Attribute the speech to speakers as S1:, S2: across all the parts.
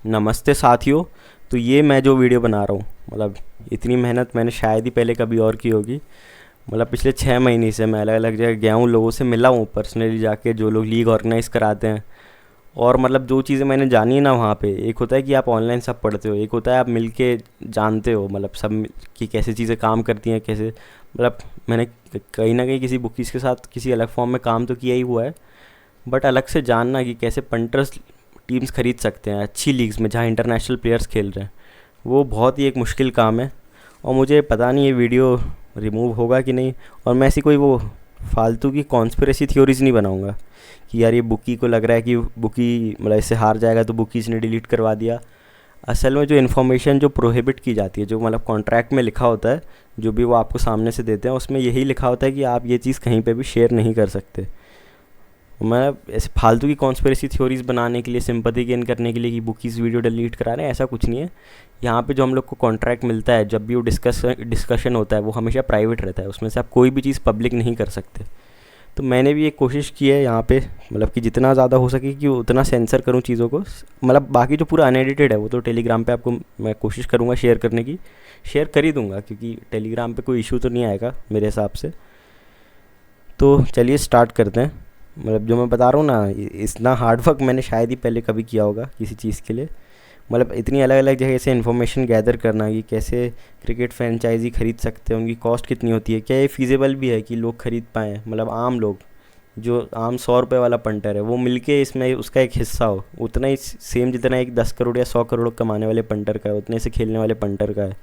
S1: नमस्ते साथियों। तो ये मैं जो वीडियो बना रहा हूँ, मतलब इतनी मेहनत मैंने शायद ही पहले कभी और की होगी। मतलब पिछले 6 महीने से मैं अलग अलग जगह गया हूँ, लोगों से मिला हूँ पर्सनली जाके, जो लोग लीग ऑर्गेनाइज़ कराते हैं। और मतलब जो चीज़ें मैंने जानी है ना वहाँ पे, एक होता है कि आप ऑनलाइन सब पढ़ते हो, एक होता है आप मिल के जानते हो, मतलब कि कैसे चीज़ें काम करती हैं, कैसे मतलब मैंने कहीं ना कहीं किसी बुकीज़ के साथ किसी अलग फॉर्म में काम तो किया ही हुआ है। बट अलग से जानना कि कैसे पंटर्स टीम्स खरीद सकते हैं अच्छी लीग्स में जहाँ इंटरनेशनल प्लेयर्स खेल रहे हैं, वो बहुत ही एक मुश्किल काम है। और मुझे पता नहीं ये वीडियो रिमूव होगा कि नहीं। और मैं ऐसी कोई वो फालतू की कॉन्स्पिरेसी थ्योरीज नहीं बनाऊंगा कि यार ये बुकी को लग रहा है कि बुकी मतलब इससे हार जाएगा तो बुकीज ने डिलीट करवा दिया। असल में जो इन्फॉर्मेशन जो प्रोहिबिट की जाती है, जो मतलब कॉन्ट्रैक्ट में लिखा होता है, जो भी वो आपको सामने से देते हैं, उसमें यही लिखा होता है कि आप ये चीज़ कहीं पे भी शेयर नहीं कर सकते। मैं ऐसे फालतू की कॉन्स्पिरेसी थ्योरीज बनाने के लिए, सिंपैथी गेन करने के लिए कि बुकीज़ वीडियो डिलीट करा रहे हैं, ऐसा कुछ नहीं है। यहाँ पे जो हम लोग को कॉन्ट्रैक्ट मिलता है, जब भी वो डिस्कशन होता है, वो हमेशा प्राइवेट रहता है, उसमें से आप कोई भी चीज़ पब्लिक नहीं कर सकते। तो मैंने भी एक कोशिश की है यहाँ पे, मतलब कि जितना ज़्यादा हो सके कि उतना सेंसर करूँ चीज़ों को। मतलब बाकी जो पूरा अनएडिटेड है वो तो टेलीग्राम पे आपको मैं कोशिश करूँगा शेयर करने की, शेयर कर ही दूँगा, क्योंकि टेलीग्राम पे कोई इशू तो नहीं आएगा मेरे हिसाब से। तो चलिए स्टार्ट करते हैं। मतलब जो मैं बता रहा हूँ ना, इतना हार्ड वर्क मैंने शायद ही पहले कभी किया होगा किसी चीज़ के लिए। मतलब इतनी अलग अलग जगह से इन्फॉर्मेशन गैदर करना कि कैसे क्रिकेट फ्रेंचाइजी खरीद सकते हैं, उनकी कॉस्ट कितनी होती है, क्या ये फीजेबल भी है कि लोग खरीद पाएँ, मतलब आम लोग, जो आम 100 रुपये वाला पंटर है वो मिलके इसमें उसका एक हिस्सा हो, उतना ही सेम जितना एक 10 करोड़ या 100 करोड़ कमाने वाले पंटर का है, उतने से खेलने वाले पंटर का है।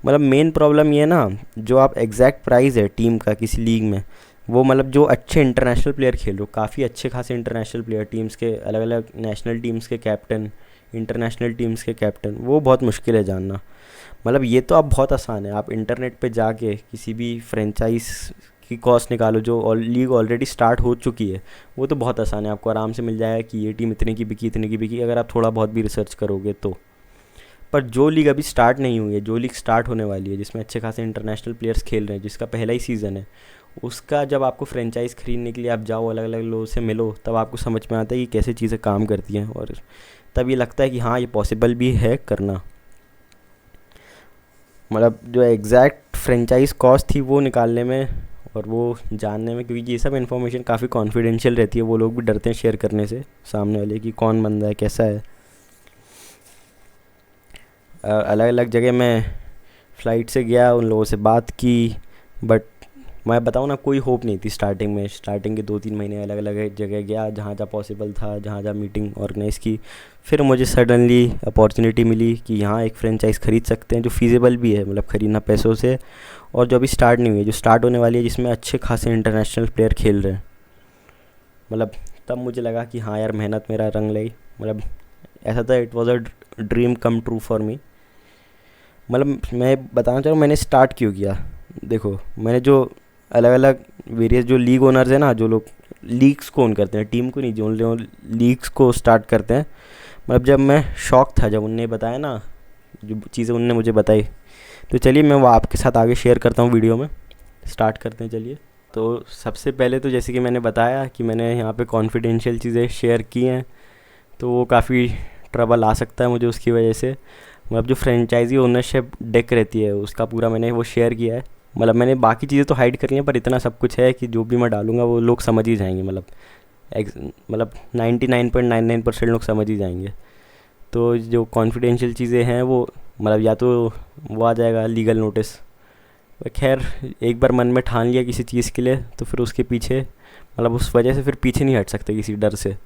S1: मतलब मेन प्रॉब्लम ये है ना, जो आप एग्जैक्ट प्राइस है टीम का किसी लीग में, वो मतलब जो अच्छे इंटरनेशनल प्लेयर खेल रहे हो, काफ़ी अच्छे खासे इंटरनेशनल प्लेयर, टीम्स के अलग अलग नेशनल टीम्स के कैप्टन, इंटरनेशनल टीम्स के कैप्टन, वो बहुत मुश्किल है जानना। मतलब ये तो आप बहुत आसान है, आप इंटरनेट पे जाके किसी भी फ्रेंचाइज की कॉस्ट निकालो जो लीग ऑलरेडी स्टार्ट हो चुकी है, वो तो बहुत आसान है, आपको आराम से मिल जाएगा कि ये टीम इतने की बिकी, इतने की बिकी, अगर आप थोड़ा बहुत भी रिसर्च करोगे तो। पर जो लीग अभी स्टार्ट नहीं हुई है, जो लीग स्टार्ट होने वाली है, जिसमें अच्छे खासे इंटरनेशनल प्लेयर्स खेल रहे हैं, जिसका पहला ही सीज़न है, उसका जब आपको फ्रेंचाइज खरीदने के लिए आप जाओ, अलग अलग लोगों से मिलो, तब आपको समझ में आता है कि कैसे चीज़ें काम करती हैं, और तब ये लगता है कि हाँ ये पॉसिबल भी है करना। मतलब जो एग्जैक्ट फ्रेंचाइज कॉस्ट थी वो निकालने में और वो जानने में, क्योंकि ये सब इन्फॉर्मेशन काफ़ी कॉन्फिडेंशियल रहती है, वो लोग भी डरते हैं शेयर करने से सामने वाले कि कौन बंदा है, कैसा है। अलग अलग जगह मैं फ़्लाइट से गया, उन लोगों से बात की, बट मैं बताऊँ ना, कोई होप नहीं थी स्टार्टिंग में। स्टार्टिंग के 2-3 महीने अलग अलग जगह गया, जहाँ जहाँ पॉसिबल था, जहाँ जहाँ मीटिंग ऑर्गेनाइज़ की। फिर मुझे सडनली अपॉर्चुनिटी मिली कि यहाँ एक फ्रेंचाइज़ ख़रीद सकते हैं जो फीज़ेबल भी है, मतलब ख़रीदना पैसों से, और जो अभी स्टार्ट नहीं हुई है, जो स्टार्ट होने वाली है, जिसमें अच्छे खासे इंटरनेशनल प्लेयर खेल रहे हैं। मतलब तब मुझे लगा कि हाँ यार मेहनत मेरा रंग लाई। मतलब ऐसा था, it was a dream come true for me. मतलब मैं बताना चाह रहा हूँ मैंने स्टार्ट क्यों किया। देखो, मैंने जो अलग अलग वेरियस जो लीग ओनर्स हैं ना, जो लोग लीग्स को ओन करते हैं, टीम को नहीं, जो लोग लीग्स को स्टार्ट करते हैं, मतलब जब मैं शॉक था जब उनने बताया ना, जो चीज़ें उनने मुझे बताई, तो चलिए मैं वो आपके साथ आगे शेयर करता हूँ वीडियो में। स्टार्ट करते हैं चलिए। तो सबसे पहले तो जैसे कि मैंने बताया कि मैंने यहाँ पे कॉन्फिडेंशियल चीज़ें शेयर की हैं, तो वो काफ़ी ट्रबल आ सकता है मुझे उसकी वजह से। मतलब जो फ्रेंचाइजी ओनरशिप डेक रहती है उसका पूरा मैंने वो शेयर किया है। मतलब मैंने बाकी चीज़ें तो हाइड करी हैं, पर इतना सब कुछ है कि जो भी मैं डालूंगा वो लोग समझ ही जाएंगे। मतलब 99.99% लोग समझ ही जाएंगे। तो जो कॉन्फिडेंशियल चीज़ें हैं वो, मतलब या तो वो आ जाएगा लीगल नोटिस। खैर, एक बार मन में ठान लिया किसी चीज़ के लिए, तो फिर उसके पीछे, मतलब उस वजह से फिर पीछे नहीं हट सकते किसी डर से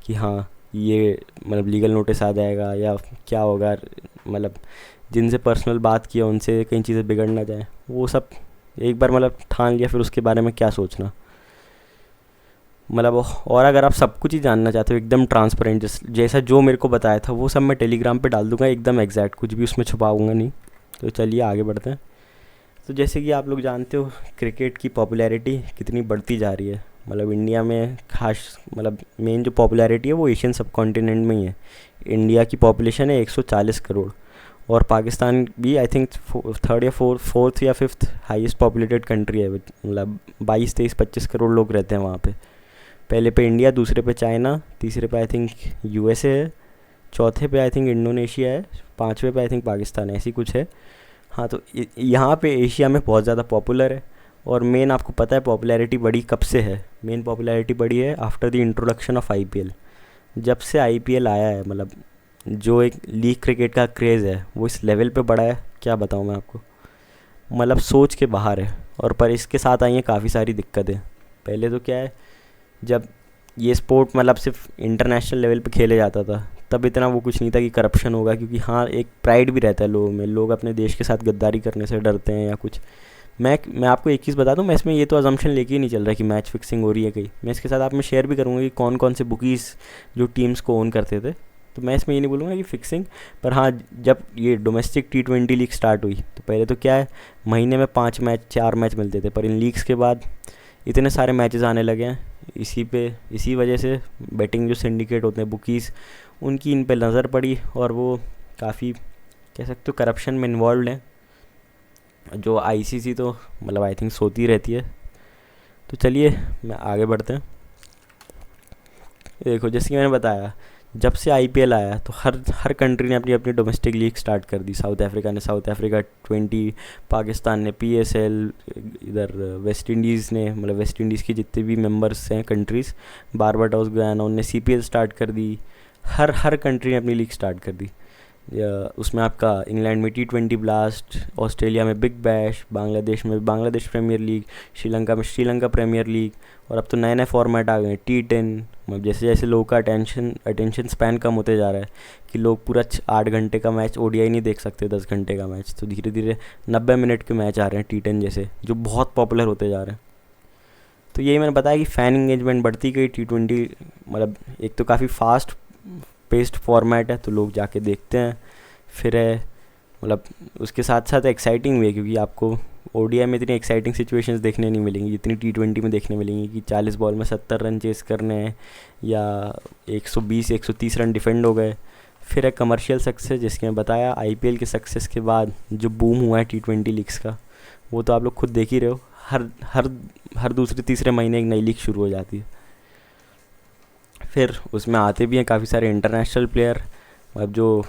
S1: कि हाँ ये मतलब लीगल नोटिस आ जाएगा या क्या होगा। मतलब जिनसे पर्सनल बात किया उनसे कई चीज़ें बिगड़ ना जाए, वो सब एक बार मतलब ठान लिया, फिर उसके बारे में क्या सोचना। मतलब और अगर आप सब कुछ ही जानना चाहते हो एकदम ट्रांसपेरेंट, जैसा जो मेरे को बताया था, वो सब मैं टेलीग्राम पे डाल दूंगा एकदम एग्जैक्ट, कुछ भी उसमें छुपाऊंगा नहीं। तो चलिए आगे बढ़ते हैं। तो जैसे कि आप लोग जानते हो, क्रिकेट की पॉपुलैरिटी कितनी बढ़ती जा रही है। मतलब इंडिया में खास, मतलब मेन जो पॉपुलैरिटी है वो एशियन सब कॉन्टिनेंट में ही है। इंडिया की पॉपुलेशन है 140 करोड़, और पाकिस्तान भी आई थिंक थर्ड या फोर्थ या फिफ्थ हाईएस्ट पॉपुलेटेड कंट्री है। मतलब 22-23-25 करोड़ लोग रहते हैं वहाँ पे। पहले पे इंडिया, दूसरे पे चाइना, तीसरे पे आई थिंक यूएसए है, चौथे पे आई थिंक इंडोनेशिया है, पाँचवें पे आई थिंक पाकिस्तान है, ऐसी कुछ है। हाँ, तो यहाँ पे एशिया में बहुत ज़्यादा पॉपुलर है। और मेन आपको पता है पॉपुलैरिटी बढ़ी कब से है? मेन पॉपुलैरिटी बढ़ी है after the introduction of IPL. जब से आईपीएल आया है, मतलब जो एक लीग क्रिकेट का क्रेज़ है वो इस लेवल पे बढ़ा है, क्या बताऊँ मैं आपको, मतलब सोच के बाहर है। और पर इसके साथ आई हैं काफ़ी सारी दिक्कतें। पहले तो क्या है, जब ये स्पोर्ट मतलब सिर्फ इंटरनेशनल लेवल पे खेले जाता था तब इतना वो कुछ नहीं था कि करप्शन होगा, क्योंकि हाँ एक प्राइड भी रहता है लोगों में, लोग अपने देश के साथ गद्दारी करने से डरते हैं या कुछ। मैं आपको एक चीज़ बता दूं, मैं इसमें ये तो अजम्पशन लेके ही नहीं चल रहा कि मैच फिक्सिंग हो रही है कहीं। मैं इसके साथ आप में शेयर भी करूँगा कि कौन कौन से बुकीज़ जो टीम्स को ओन करते थे। तो मैं इसमें ये नहीं बोलूँगा कि फिक्सिंग, पर हाँ जब ये डोमेस्टिक T20 लीग स्टार्ट हुई तो पहले तो क्या है, महीने में 5 मैच 4 मैच मिलते थे, पर इन लीग्स के बाद इतने सारे मैचेस आने लगे हैं। इसी वजह से बेटिंग जो सिंडिकेट होते हैं बुकीज़, उनकी इन पे नज़र पड़ी और वो काफ़ी कह सकते हो करप्शन में इन्वॉल्व हैं। जो आईसीसी तो मतलब आई थिंक सोती रहती है। तो चलिए मैं आगे बढ़ते हैं। देखो जैसे कि मैंने बताया, जब से आईपीएल आया तो हर कंट्री ने अपनी अपनी डोमेस्टिक लीग स्टार्ट कर दी। साउथ अफ्रीका ने साउथ अफ्रीका 20, पाकिस्तान ने पीएसएल, इधर वेस्ट इंडीज़ ने मतलब वेस्ट इंडीज़ की जितने भी मेंबर्स हैं कंट्रीज़, बारबाडोस गयाना, उनने सीपीएल स्टार्ट कर दी। हर कंट्री ने अपनी लीग स्टार्ट कर दी। उसमें आपका इंग्लैंड में T20 ब्लास्ट, ऑस्ट्रेलिया में बिग बैश, बांग्लादेश में बांग्लादेश प्रीमियर लीग, श्रीलंका में श्रीलंका प्रीमियर लीग, और अब तो नए नए फॉर्मेट आ गए T10। मतलब जैसे जैसे लोगों का अटेंशन स्पैन कम होते जा रहा है कि लोग पूरा 8 घंटे का मैच ओडीआई नहीं देख सकते, 10 घंटे का मैच, तो धीरे धीरे 90 मिनट के मैच आ रहे हैं T10 जैसे, जो बहुत पॉपुलर होते जा रहे हैं। तो यही मैंने बताया कि फ़ैन इंगेजमेंट बढ़ती गई। T20 मतलब एक तो काफ़ी फास्ट पेस्ड फॉर्मेट है तो लोग जाके देखते हैं। फिर है मतलब उसके साथ साथ एक्साइटिंग भी है, क्योंकि आपको ओडीआई में इतनी एक्साइटिंग सिचुएशंस देखने नहीं मिलेंगी जितनी T20 में देखने मिलेंगी, कि 40 बॉल में 70 रन चेस करने हैं या 120-130 रन डिफेंड हो गए। फिर है कमर्शियल सक्सेस, जिसके मैं बताया आईपीएल के सक्सेस के बाद जो बूम हुआ है T20 लीग्स का, वो तो आप लोग खुद देख ही रहे हो। हर हर हर दूसरे तीसरे महीने एक नई लीग शुरू हो जाती है। फिर उसमें आते भी हैं काफ़ी सारे इंटरनेशनल प्लेयर, अब जो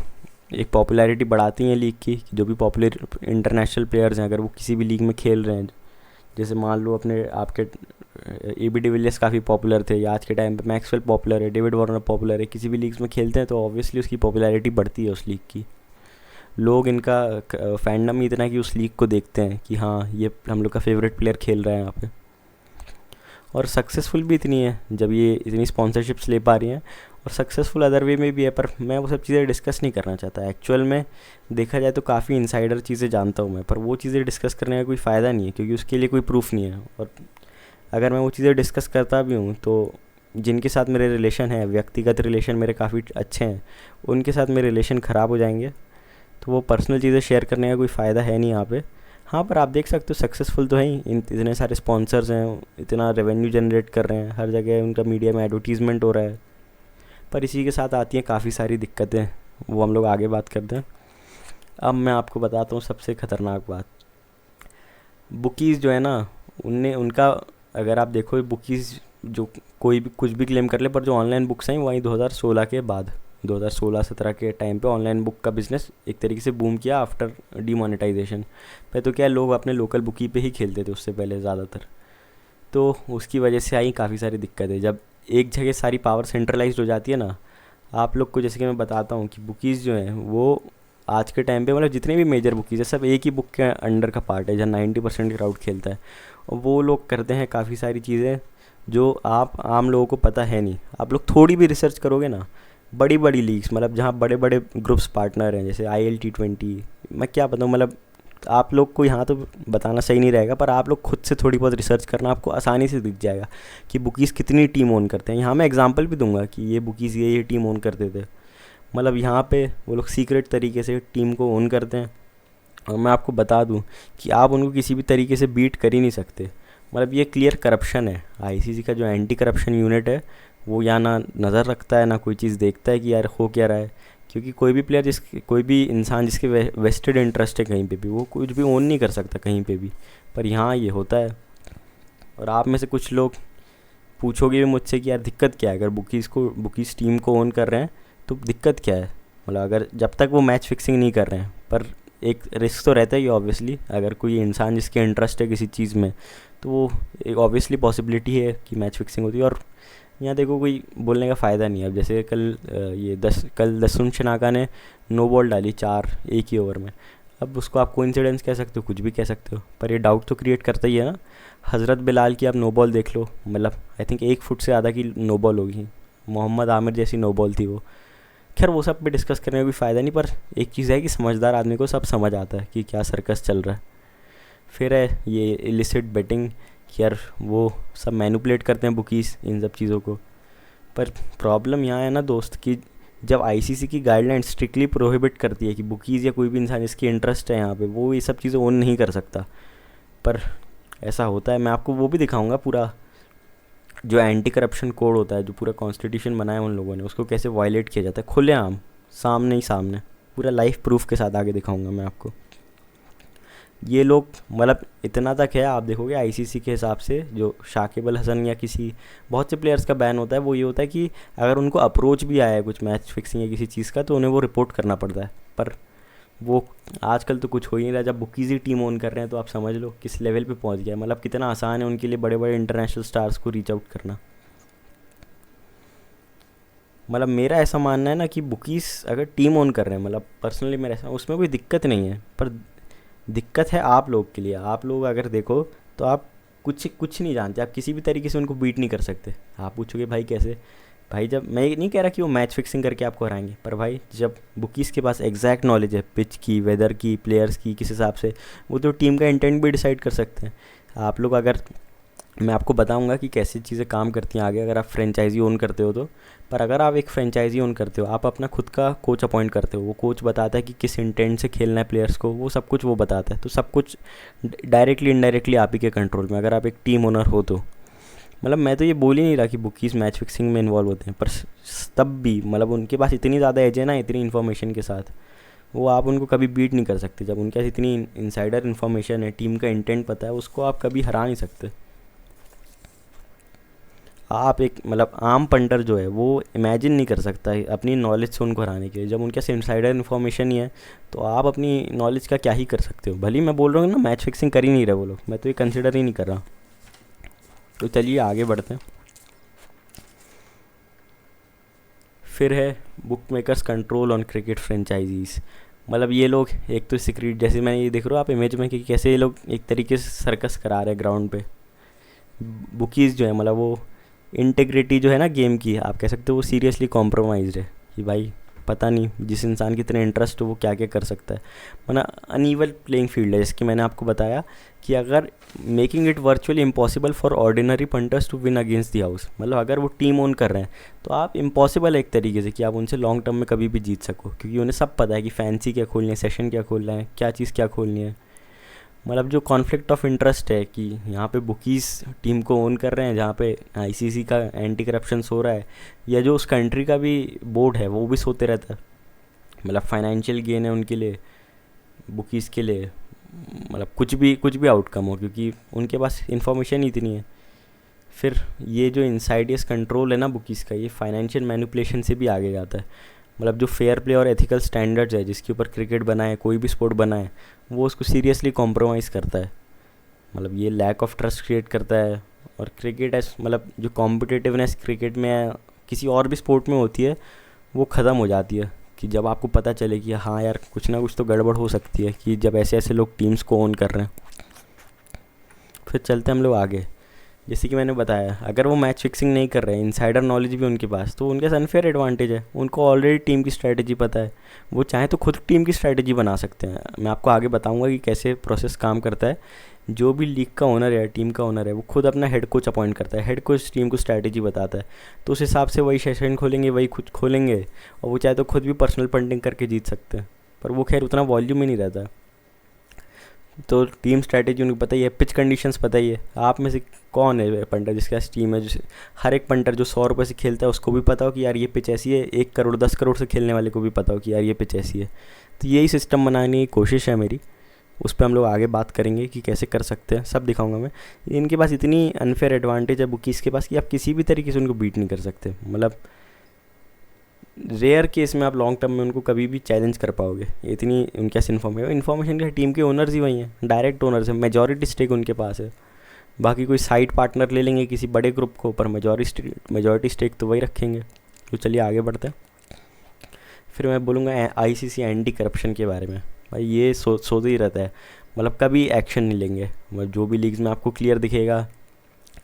S1: एक पॉपुलैरिटी बढ़ाती हैं लीग की। जो भी पॉपुलर इंटरनेशनल प्लेयर्स हैं अगर वो किसी भी लीग में खेल रहे हैं, जैसे मान लो अपने आपके एबी डिविलियर्स काफ़ी पॉपुलर थे, या आज के टाइम पे मैक्सवेल पॉपुलर है, डेविड वार्नर पॉपुलर है, किसी भी लीग्स में खेलते हैं तो ऑब्वियसली उसकी पॉपुलैरिटी बढ़ती है उस लीग की। लोग इनका फैंडम ही इतना है कि उस लीग को देखते हैं कि हाँ ये हम लोग का फेवरेट प्लेयर खेल रहा है यहाँ पे। और सक्सेसफुल भी इतनी है जब ये इतनी स्पॉन्सरशिप्स ले पा रही हैं, और सक्सेसफुल अदर वे में भी है, पर मैं वो सब चीज़ें डिस्कस नहीं करना चाहता। एक्चुअल में देखा जाए तो काफ़ी इनसाइडर चीज़ें जानता हूँ मैं, पर वो चीज़ें डिस्कस करने का कोई फ़ायदा नहीं है, क्योंकि उसके लिए कोई प्रूफ नहीं है। और अगर मैं वो चीज़ें डिस्कस करता भी हूँ तो जिनके साथ मेरे रिलेशन है, व्यक्तिगत रिलेशन मेरे काफ़ी अच्छे हैं, उनके साथ मेरे रिलेशन ख़राब हो जाएंगे, तो वो पर्सनल चीज़ें शेयर करने का कोई फ़ायदा है नहीं यहाँ पे। हाँ, पर आप देख सकते हो सक्सेसफुल तो है ही, इतने सारे स्पॉन्सर्स हैं, इतना रेवेन्यू जनरेट कर रहे हैं, हर जगह उनका मीडिया में एडवर्टीज़मेंट हो रहा है। पर इसी के साथ आती हैं काफ़ी सारी दिक्कतें, वो हम लोग आगे बात करते हैं। अब मैं आपको बताता हूँ सबसे ख़तरनाक बात। बुकीज़ जो है ना, उनने उनका अगर आप देखो बुकीज़ जो कोई भी कुछ भी क्लेम कर ले, पर जो ऑनलाइन बुक्स हैं वही 2016 के बाद, 2016-17 के टाइम पे ऑनलाइन बुक का बिज़नेस एक तरीके से बूम किया आफ्टर डीमोनेटाइजेशन पे। तो क्या लोग अपने लोकल बुकी पे ही खेलते थे उससे पहले ज़्यादातर, तो उसकी वजह से आई काफ़ी सारी दिक्कतें। जब एक जगह सारी पावर सेंट्रलाइज्ड हो जाती है ना, आप लोग को जैसे कि मैं बताता हूँ कि बुकीज़ जो हैं वो आज के टाइम पे मतलब जितने भी मेजर बुकीज़ है सब एक ही बुक के अंडर का पार्ट है, जहाँ 90% क्राउड खेलता है। और वो लोग करते हैं काफ़ी सारी चीज़ें जो आप आम लोगों को पता है नहीं। आप लोग थोड़ी भी रिसर्च करोगे ना, बड़ी बड़ी लीग्स मतलब जहाँ बड़े बड़े ग्रुप्स पार्टनर हैं, जैसे ILT20, मैं क्या बताऊँ, मतलब आप लोग को यहाँ तो बताना सही नहीं रहेगा, पर आप लोग खुद से थोड़ी बहुत रिसर्च करना, आपको आसानी से दिख जाएगा कि बुकीज़ कितनी टीम ओन करते हैं। यहाँ मैं एग्जांपल भी दूंगा कि ये बुकीज़ ये टीम ओन करते थे, मतलब यहाँ पे वो लोग सीक्रेट तरीके से टीम को ओन करते हैं। और मैं आपको बता दूँ कि आप उनको किसी भी तरीके से बीट कर ही नहीं सकते। मतलब ये क्लियर करप्शन है। आईसीसी का जो एंटी करप्शन यूनिट है वो यहाँ ना नज़र रखता है, ना कोई चीज़ देखता है कि यार हो क्या रहा है, क्योंकि कोई भी प्लेयर कोई भी इंसान जिसके वेस्टेड इंटरेस्ट है कहीं पे भी, वो कुछ भी ओन नहीं कर सकता कहीं पे भी, पर यहाँ ये होता है। और आप में से कुछ लोग पूछोगे भी मुझसे कि यार दिक्कत क्या है, अगर बुकीज़ टीम को ओन कर रहे हैं तो दिक्कत क्या है? मतलब अगर जब तक वो मैच फिक्सिंग नहीं कर रहे हैं, पर एक रिस्क तो रहता ही है ऑब्वियसली। अगर कोई इंसान जिसके इंटरेस्ट है किसी चीज़ में, तो वो एक ऑब्वियसली पॉसिबिलिटी है कि मैच फिक्सिंग होती है। और यहाँ देखो कोई बोलने का फ़ायदा नहीं है। अब जैसे कल दसुन शनाका ने नो बॉल डाली 4 एक ही ओवर में। अब उसको आप कोइंसिडेंस कह सकते हो, कुछ भी कह सकते हो, पर ये डाउट तो क्रिएट करता ही है ना। हज़रत बिलाल की आप नो बॉल देख लो, मतलब आई थिंक 1 फुट से ज़्यादा की नो बॉल होगी। मोहम्मद आमिर जैसी नो बॉल थी वो। खैर वो सब पे डिस्कस करने का कोई फ़ायदा नहीं, पर एक चीज़ है कि समझदार आदमी को सब समझ आता है कि क्या सर्कस चल रहा है। फिर है ये इलिसिट बेटिंग, कि यार वो सब मैनिपुलेट करते हैं बुकीज़ इन सब चीज़ों को। पर प्रॉब्लम यहाँ है ना दोस्त, कि जब आईसीसी की गाइडलाइन स्ट्रिक्टली प्रोहिबिट करती है कि बुकीज़ या कोई भी इंसान इसकी इंटरेस्ट है यहाँ पे, वो ये सब चीज़ें ओन नहीं कर सकता, पर ऐसा होता है। मैं आपको वो भी दिखाऊंगा पूरा जो एंटी करप्शन कोड होता है, जो पूरा कॉन्स्टिट्यूशन बनाया उन लोगों ने, उसको कैसे वायलेट किया जाता है खुलेआम, सामने ही सामने, पूरा लाइव प्रूफ के साथ आगे दिखाऊंगा मैं आपको। ये लोग मतलब इतना तक है, आप देखोगे आईसीसी के हिसाब से जो शाकिब अल हसन या किसी बहुत से प्लेयर्स का बैन होता है, वो ये होता है कि अगर उनको अप्रोच भी आया है कुछ मैच फिक्सिंग या किसी चीज़ का, तो उन्हें वो रिपोर्ट करना पड़ता है। पर वो आजकल तो कुछ हो ही नहीं रहा। जब बुकीज़ ही टीम ऑन कर रहे हैं, तो आप समझ लो किस लेवल पे पहुंच गया है। मतलब कितना आसान है उनके लिए बड़े बड़े इंटरनेशनल स्टार्स को रीच आउट करना। मतलब मेरा ऐसा मानना है ना कि बुकीज़ अगर टीम ऑन कर रहे हैं, मतलब पर्सनली मेरा ऐसा, उसमें कोई दिक्कत नहीं है। पर दिक्कत है आप लोग के लिए। आप लोग अगर देखो तो आप कुछ कुछ नहीं जानते, आप किसी भी तरीके से उनको बीट नहीं कर सकते। आप पूछोगे भाई कैसे? भाई जब मैं ये नहीं कह रहा कि वो मैच फिक्सिंग करके आपको हराएंगे, पर भाई जब बुकीज़ के पास एग्जैक्ट नॉलेज है पिच की, वेदर की, प्लेयर्स की, किस हिसाब से वो तो टीम का इंटेंट भी डिसाइड कर सकते हैं। आप लोग अगर, मैं आपको बताऊंगा कि कैसी चीज़ें काम करती हैं आगे, अगर आप फ्रेंचाइजी ओन करते हो तो। पर अगर आप एक फ्रेंचाइजी ओन करते हो, आप अपना खुद का कोच अपॉइंट करते हो, वो कोच बताता है कि किस इंटेंट से खेलना है प्लेयर्स को, वो सब कुछ वो बताता है। तो सब कुछ डायरेक्टली इनडायरेक्टली आप ही के कंट्रोल में, अगर आप एक टीम ओनर हो तो। मतलब मैं तो ये बोल ही नहीं रहा कि बुकीज़ मैच फिक्सिंग में इन्वॉल्व होते हैं, पर तब भी मतलब उनके पास इतनी ज़्यादा एज है ना, इतनी इन्फॉर्मेशन के साथ, वो आप उनको कभी बीट नहीं कर सकते। जब उनके पास इतनी इनसाइडर इन्फॉर्मेशन है, टीम का इंटेंट पता है, उसको आप कभी हरा नहीं सकते। आप एक मतलब आम पंटर जो है वो इमेजिन नहीं कर सकता है अपनी नॉलेज से उनको हराने के लिए। जब उनके पास इनसाइडर इन्फॉर्मेशन ही है, तो आप अपनी नॉलेज का क्या ही कर सकते हो। भले ही मैं बोल रहा हूँ ना मैच फिक्सिंग कर ही नहीं रहे वो लोग, मैं तो ये कंसिडर ही नहीं कर रहा। तो चलिए आगे बढ़ते हैं। फिर है book makers control on cricket franchises. मतलब ये लोग एक तो सीक्रेट, जैसे मैं ये देख रहा हूँ आप इमेज में, कि कैसे ये लोग एक तरीके से सर्कस करा रहे हैं ग्राउंड पे। बुकीज़ जो है मतलब वो इंटेग्रिटी जो है ना गेम की, आप कह सकते हो वो सीरियसली कॉम्प्रोमाइज़ है। कि भाई पता नहीं जिस इंसान की इतने इंटरेस्ट हो वो क्या क्या कर सकता है। वरना अनइवन प्लेइंग फील्ड है, जिसकी मैंने आपको बताया कि अगर making it virtually impossible for ordinary punters to win against the house. मतलब अगर वो टीम ओन कर रहे हैं, तो आप इम्पॉसिबल है एक तरीके से कि आप उनसे लॉन्ग टर्म में कभी भी जीत सको, क्योंकि उन्हें सब पता है कि फैंसी क्या खोलनी है, सेशन क्या खोलना है, क्या चीज़ क्या खोलनी है। मतलब जो कॉन्फ्लिक्ट ऑफ इंटरेस्ट है कि यहाँ पे बुकीज़ टीम को ओन कर रहे हैं, जहाँ पे आईसीसी का एंटी करप्शन हो रहा है, या जो उस कंट्री का भी बोर्ड है वो भी सोते रहता है। मतलब फाइनेंशियल गेन है उनके लिए, बुकीज़ के लिए, मतलब कुछ भी आउटकम हो, क्योंकि उनके पास इन्फॉर्मेशन ही इतनी है। फिर ये जो इनसाइडियस कंट्रोल है ना बुकीज़ का, ये फाइनेंशियल मैनिपुलेशन से भी आगे जाता है। मतलब जो फेयर प्ले और एथिकल स्टैंडर्ड्स है जिसके ऊपर क्रिकेट बना है, कोई भी स्पोर्ट बना है, वो उसको सीरियसली कॉम्प्रोमाइज़ करता है। मतलब ये लैक ऑफ ट्रस्ट क्रिएट करता है। और क्रिकेट है मतलब जो कॉम्पिटिटिवनेस क्रिकेट में किसी और भी स्पोर्ट में होती है, वो ख़त्म हो जाती है। कि जब आपको पता चले कि हाँ यार कुछ ना कुछ तो गड़बड़ हो सकती है, कि जब ऐसे ऐसे लोग टीम्स को ओन कर रहे हैं। फिर चलते हम लोग आगे। जैसे कि मैंने बताया, अगर वो मैच फिक्सिंग नहीं कर रहे हैं, इनसाइडर नॉलेज भी उनके पास, तो उनके पास अनफेयर एडवांटेज है। उनको ऑलरेडी टीम की स्ट्रैटेजी पता है, वो चाहे तो खुद टीम की स्ट्रैटेजी बना सकते हैं। मैं आपको आगे बताऊंगा कि कैसे प्रोसेस काम करता है। जो भी लीग का ओनर है, टीम का ओनर है, वो खुद अपना हेड कोच अपॉइंट करता है। हेड कोच टीम को स्ट्रैटेजी बताता है, तो उस हिसाब से वही सेशन खोलेंगे, वही खुद खोलेंगे। और वो चाहे तो खुद भी पर्सनल फंडिंग करके जीत सकते हैं, पर वो खैर उतना वॉल्यूम ही नहीं रहता। तो टीम स्ट्रैटेजी उनको पता ही है, पिच कंडीशंस पता ही है। आप में से कौन है पंटर जिसके पास टीम है? जो हर एक पंटर जो 100 रुपये से खेलता है, उसको भी पता हो कि यार ये पिच ऐसी है। 1 करोड़ 10 करोड़ से खेलने वाले को भी पता हो कि यार ये पिच ऐसी है। तो यही सिस्टम बनाने की कोशिश है मेरी। उस पर हम लोग आगे बात करेंगे कि कैसे कर सकते हैं, सब दिखाऊंगा मैं। इनके पास इतनी अनफेयर एडवांटेज है बुकीज़ के पास, कि आप किसी भी तरीके से उनको बीट नहीं कर सकते। मतलब रेयर केस में आप लॉन्ग टर्म में उनको कभी भी चैलेंज कर पाओगे, इतनी उनके पास इन्फॉर्मेशन के टीम के ओनर्स ही वही हैं, डायरेक्ट ओनर्स हैं, मेजॉरिटी स्टेक उनके पास है। बाकी कोई साइड पार्टनर ले लेंगे किसी बड़े ग्रुप को, पर मेजॉरिटी स्टेक तो वही रखेंगे। तो चलिए आगे बढ़ते हैं। फिर मैं बोलूँगा आईसीसी एंटी करप्शन के बारे में। भाई ये सोच ही रहता है, मतलब कभी एक्शन नहीं लेंगे। मतलब जो भी लीग्स में आपको क्लियर दिखेगा,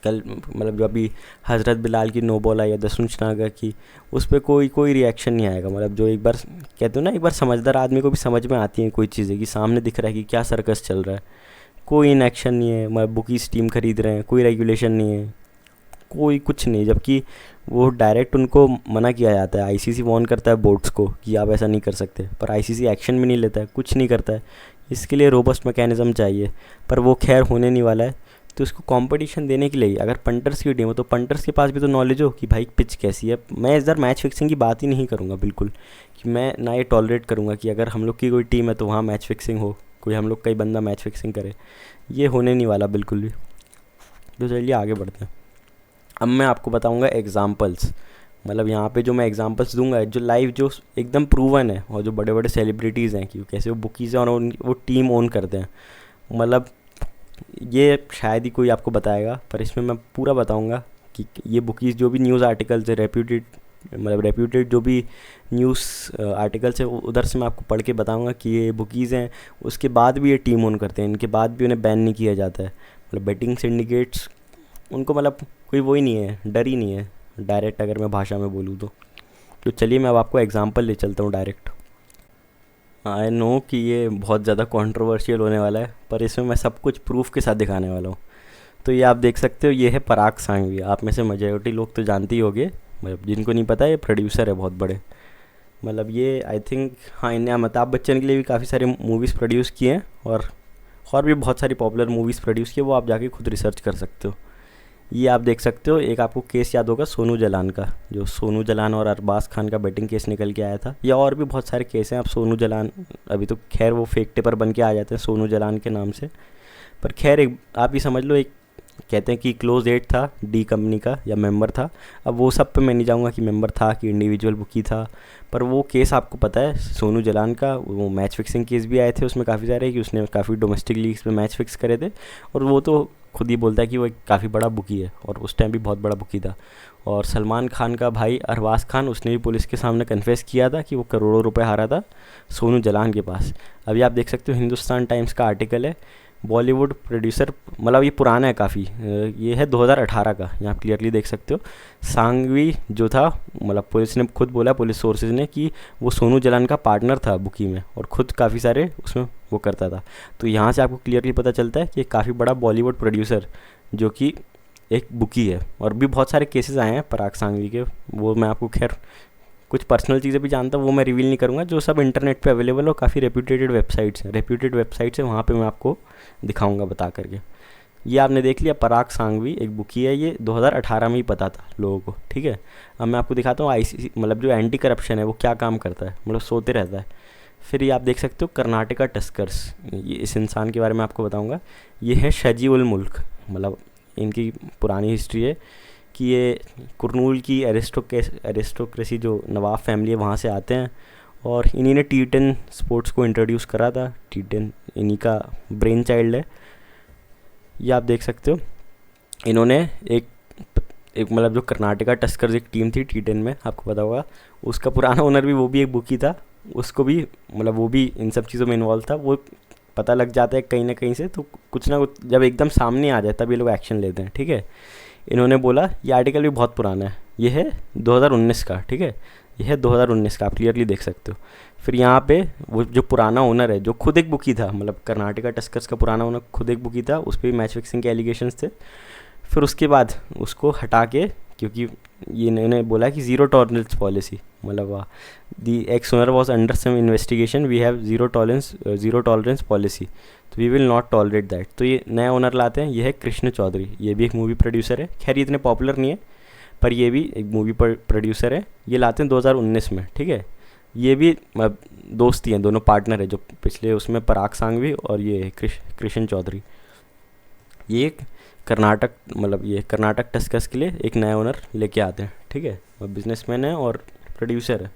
S1: कल मतलब जो अभी हज़रत बिलाल की नो बॉल आई है दसुंच नागा की, उस पर कोई रिएक्शन नहीं आएगा। मतलब जो एक बार कहते हो ना, एक बार समझदार आदमी को भी समझ में आती है कोई चीज़ें कि सामने दिख रहा है कि क्या सर्कस चल रहा है, कोई इनएक्शन नहीं है। मतलब बुकीज टीम खरीद रहे हैं, कोई रेगुलेशन नहीं है, कोई कुछ नहीं, जबकि वो डायरेक्ट उनको मना किया जाता है। आईसीसी वार्न करता है बोर्ड्स को कि आप ऐसा नहीं कर सकते, पर आईसीसी एक्शन भी नहीं लेता है, कुछ नहीं करता है। इसके लिए रोबस्ट मैकेनिज़्म चाहिए, पर वो खैर होने नहीं वाला है। तो इसको कंपटीशन देने के लिए अगर पंटर्स की टीम हो तो पंटर्स के पास भी तो नॉलेज हो कि भाई पिच कैसी है। मैं इस बार मैच फिक्सिंग की बात ही नहीं करूँगा बिल्कुल, कि मैं ना ये टॉलरेट करूँगा कि अगर हम लोग की कोई टीम है तो वहाँ मैच फिक्सिंग हो, कोई हम लोग का ही बंदा मैच फिक्सिंग करे। ये होने नहीं वाला बिल्कुल भी। तो चलिए आगे बढ़ते हैं। अब मैं आपको बताऊंगा एग्जांपल्स। मतलब यहाँ पे जो मैं एग्जांपल्स दूंगा जो लाइव, जो एकदम प्रूवन है, और जो बड़े बड़े सेलिब्रिटीज़ हैं कि कैसे वो बुकीज़ हैं और वो टीम ओन करते हैं। मतलब ये शायद ही कोई आपको बताएगा, पर इसमें मैं पूरा बताऊंगा कि ये बुकीज़ जो भी न्यूज़ आर्टिकल्स है, रेप्यूटेड जो भी न्यूज़ आर्टिकल्स है, उधर से मैं आपको पढ़ के बताऊंगा कि ये बुकीज़ हैं, उसके बाद भी ये टीम ओन करते हैं, इनके बाद भी उन्हें बैन नहीं किया जाता है। मतलब बेटिंग सिंडिकेट्स उनको मतलब कोई वो ही नहीं है, डर ही नहीं है डायरेक्ट, अगर मैं भाषा में बोलूँ तो चलिए मैं अब आपको एग्जांपल ले चलता हूँ डायरेक्ट। आई नो कि ये बहुत ज़्यादा कंट्रोवर्शियल होने वाला है, पर इसमें मैं सब कुछ प्रूफ के साथ दिखाने वाला हूँ। तो ये आप देख सकते हो, ये है पराग सांघवी। आप में से मेजॉरिटी लोग तो जानते ही होंगे, मतलब जिनको नहीं पता ये प्रोड्यूसर है बहुत बड़े। मतलब ये आई थिंक, हाँ, इन्हें अमिताभ बच्चन के लिए भी काफ़ी सारी मूवीज़ प्रोड्यूस किए हैं, और भी बहुत सारी पॉपुलर मूवीज़ प्रोड्यूस किए, वो आप जाके खुद रिसर्च कर सकते हो। ये आप देख सकते हो, एक आपको केस याद होगा सोनू जलान का, जो सोनू जलान और अरबाज खान का बेटिंग केस निकल के आया था, या और भी बहुत सारे केस हैं। आप सोनू जलान, अभी तो खैर वो फेक टिपर बन के आ जाते हैं सोनू जलान के नाम से, पर खैर एक आप ही समझ लो, एक कहते हैं कि क्लोज एट था डी कंपनी का, या मेंबर था। अब वो सब पे मैं नहीं जाऊँगा कि मेंबर था कि इंडिविजुअल बुकी था, पर वो केस आपको पता है सोनू जलान का, वो मैच फिक्सिंग केस भी आए थे उसमें काफ़ी सारे, कि उसने काफ़ी डोमेस्टिक लीग्स में मैच फिक्स करे थे, और वो तो खुद ही बोलता है कि वो एक काफ़ी बड़ा बुकी है, और उस टाइम भी बहुत बड़ा बुकी था। और सलमान खान का भाई अरबाज खान, उसने भी पुलिस के सामने कन्फेस किया था कि वो करोड़ों रुपए हारा था सोनू जलान के पास। अभी आप देख सकते हो हिंदुस्तान टाइम्स का आर्टिकल है, बॉलीवुड प्रोड्यूसर, मतलब ये पुराना है काफ़ी, ये है 2018 का, यहाँ आप क्लियरली देख सकते हो। सांघवी जो था, मतलब पुलिस ने खुद बोला, पुलिस सोर्सेज ने, कि वो सोनू जलान का पार्टनर था बुकी में, और ख़ुद काफ़ी सारे उसमें वो करता था। तो यहाँ से आपको क्लियरली पता चलता है कि काफ़ी बड़ा बॉलीवुड प्रोड्यूसर जो कि एक बुकी है। और भी बहुत सारे केसेस आए हैं पराग सांघवी के, वो मैं आपको खैर कुछ पर्सनल चीज़ें भी जानता हूँ, वो मैं रिवील नहीं करूँगा, जो सब इंटरनेट पे अवेलेबल हो, काफ़ी रेप्यूटेड वेबसाइट्स हैं, वहाँ पे मैं आपको दिखाऊंगा बता करके। ये आपने देख लिया, पराग सांघवी एक बुकी है, ये 2018 में ही पता था लोगों को, ठीक है। अब मैं आपको दिखाता हूँ आईसीसी, मतलब जो एंटी करप्शन है वो क्या काम करता है, मतलब सोते रहता है। फिर ये आप देख सकते हो कर्नाटका टस्कर्स, ये इस इंसान के बारे में आपको बताऊँगा। ये है शजी उल मुल्क, मतलब इनकी पुरानी हिस्ट्री है कि ये कुरनूल की एरिस्टोक्रेसी जो नवाब फैमिली है वहाँ से आते हैं, और इन्हीं ने T10 स्पोर्ट्स को इंट्रोड्यूस करा था। T10 इन्हीं का ब्रेन चाइल्ड है। ये आप देख सकते हो, इन्होंने एक मतलब जो कर्नाटका टस्कर्स एक टीम थी T10 में, आपको पता होगा, उसका पुराना ओनर भी वो भी एक बुकी था, उसको भी मतलब वो भी इन सब चीज़ों में इन्वॉल्व था। वो पता लग जाता है कहीं ना कहीं से, तो कुछ ना कुछ जब एकदम सामने आ जाए तब ये लोग एक्शन लेते हैं, ठीक है। इन्होंने बोला, ये आर्टिकल भी बहुत पुराना है, ये है 2019 का, ठीक है, ये है 2019 का, आप क्लियरली देख सकते हो। फिर यहाँ पे वो जो पुराना ओनर है, जो खुद एक बुकी था, मतलब कर्नाटका टस्कर्स का पुराना ओनर खुद एक बुकी था, उस पर भी मैच फिक्सिंग के एलिगेशंस थे। फिर उसके बाद उसको हटा के, क्योंकि ये इन्होंने बोला कि ज़ीरो टॉलरेंस पॉलिसी, मतलब the ex owner was under some investigation, we have zero tolerance policy, तो we will not tolerate that. तो ये नया ओनर लाते हैं, ये है कृष्ण चौधरी, ये भी एक मूवी प्रोड्यूसर है, खैर ये इतने पॉपुलर नहीं है, पर ये भी एक मूवी प्रोड्यूसर है। ये लाते हैं 2019 में, ठीक है। ये भी दोस्ती हैं, दोनों पार्टनर है, जो पिछले उसमें पराग सांघवी और ये कृष्ण चौधरी। ये कर्नाटक टस्कर्स के लिए एक नया ओनर लेके आते हैं, ठीक है। बिजनेसमैन है और प्रोड्यूसर है।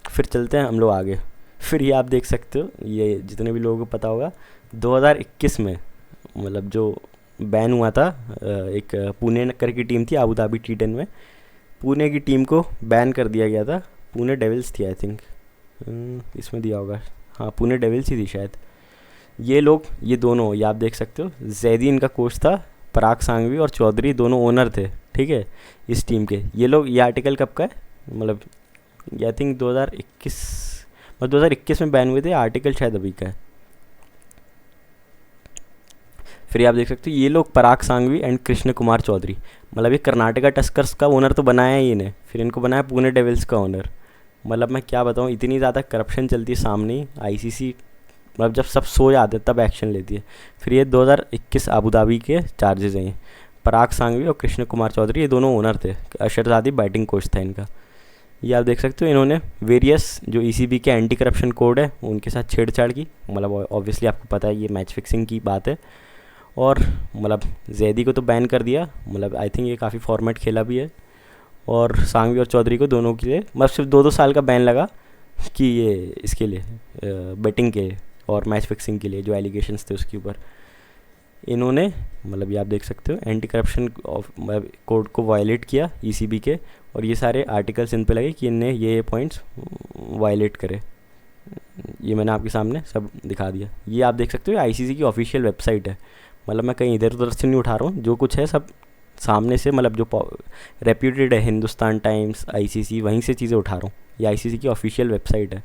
S1: फिर चलते हैं हम लोग आगे। फिर ये आप देख सकते हो, ये जितने भी लोगों को पता होगा 2021 में मतलब जो बैन हुआ था, एक पुणे करके टीम थी आबू धाबी T10 में, पुणे की टीम को बैन कर दिया गया था। पुणे डेविल्स थी आई थिंक, इसमें दिया होगा, हाँ पुणे डेविल्स ही थी शायद। ये लोग, ये दोनों, ये आप देख सकते हो, जैदी इनका कोच था, पराग सांघवी और चौधरी दोनों ओनर थे, ठीक है, इस टीम के। ये लोग, ये आर्टिकल कब का है, मतलब आई थिंक 2021, मतलब 2021 में बैन हुए थे, आर्टिकल शायद अभी का है। फिर आप देख सकते हो ये लोग पराग सांघवी एंड कृष्ण कुमार चौधरी, मतलब ये कर्नाटका टस्कर्स का ओनर तो बनाया ही इन्हें, फिर इनको बनाया पुणे डेविल्स का ओनर। मतलब मैं क्या बताऊँ, इतनी ज़्यादा करप्शन चलती है सामने ही। आईसीसी मतलब जब सब सो जाते तब एक्शन लेती है। फिर ये 2021 आबू धाबी के चार्जेस हैं। पराग सांघवी और कृष्ण कुमार चौधरी ये दोनों ओनर थे, अशरजादी बैटिंग कोच था इनका। ये आप देख सकते हो, इन्होंने वेरियस जो ईसीबी के एंटी करप्शन कोड है उनके साथ छेड़छाड़ की। मतलब ऑब्वियसली आपको पता है ये मैच फिक्सिंग की बात है। और मतलब जैदी को तो बैन कर दिया, मतलब आई थिंक ये काफ़ी फॉर्मेट खेला भी है। और सांघवी और चौधरी को दोनों के लिए मतलब सिर्फ 2-2 साल का बैन लगा कि ये इसके लिए बैटिंग के और मैच फिक्सिंग के लिए जो एलिगेशंस थे उसके ऊपर इन्होंने, मतलब ये आप देख सकते हो, एंटी करप्शन कोड को वायलेट किया ईसीबी के। और ये सारे आर्टिकल्स इन पे लगे कि इनने ये पॉइंट्स वायलेट करे। ये मैंने आपके सामने सब दिखा दिया। ये आप देख सकते हो आईसीसी की ऑफिशियल वेबसाइट है। मतलब मैं कहीं इधर उधर से नहीं उठा रहा हूँ, जो कुछ है सब सामने से, मतलब जो रेप्यूटेड है, हिंदुस्तान टाइम्स, आईसीसी, वहीं से चीज़ें उठा रहा हूँ। ये आईसीसी की ऑफिशियल वेबसाइट है।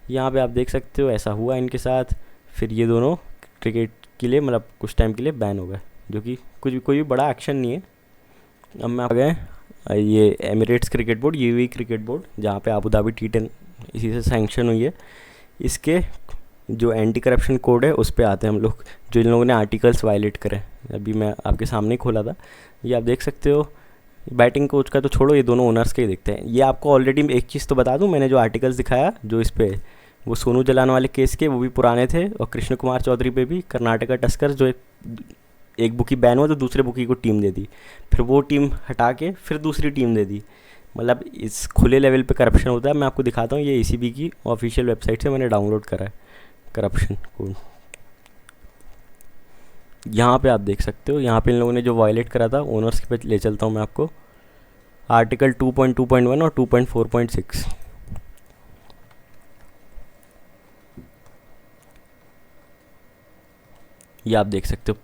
S1: यहाँ पे आप देख सकते हो ऐसा हुआ इनके साथ। फिर ये दोनों क्रिकेट के लिए मतलब कुछ टाइम के लिए बैन हो गए, जो कि कोई भी बड़ा एक्शन नहीं है। अब मैं आ गए ये Emirates cricket board, UAE cricket board, जहाँ पे आबू धाबी T10 इसी से सैंक्शन हुई है। इसके जो एंटी करप्शन कोड है उस पर आते हैं हम लोग, जो इन लोगों ने आर्टिकल्स वायलेट करे। अभी मैं आपके सामने ही खोला था, ये आप देख सकते हो। बैटिंग कोच का तो छोड़ो, ये दोनों ओनर्स के ही दिखते हैं। ये आपको ऑलरेडी एक चीज़ तो बता दूं, मैंने जो आर्टिकल्स दिखाया जो इस पर, वो सोनू जलान वाले केस के, वो भी पुराने थे। और कृष्ण कुमार चौधरी पे भी कर्नाटका टस्कर्स, जो एक बुकी बैन हुआ तो दूसरे बुकी को टीम दे दी, फिर वो टीम हटा के फिर दूसरी टीम दे दी। मतलब इस खुले लेवल पे करप्शन होता है। मैं आपको दिखाता हूँ, ये ईसीबी की ऑफिशियल वेबसाइट से मैंने डाउनलोड करा है करप्शन कोड। यहाँ पे आप देख सकते हो, यहाँ पे इन लोगों ने जो वायलेट करा था, ओनर्स पे ले चलता हूँ मैं आपको। आर्टिकल 2.2.1 और 2.4.6। ये आप देख सकते हो,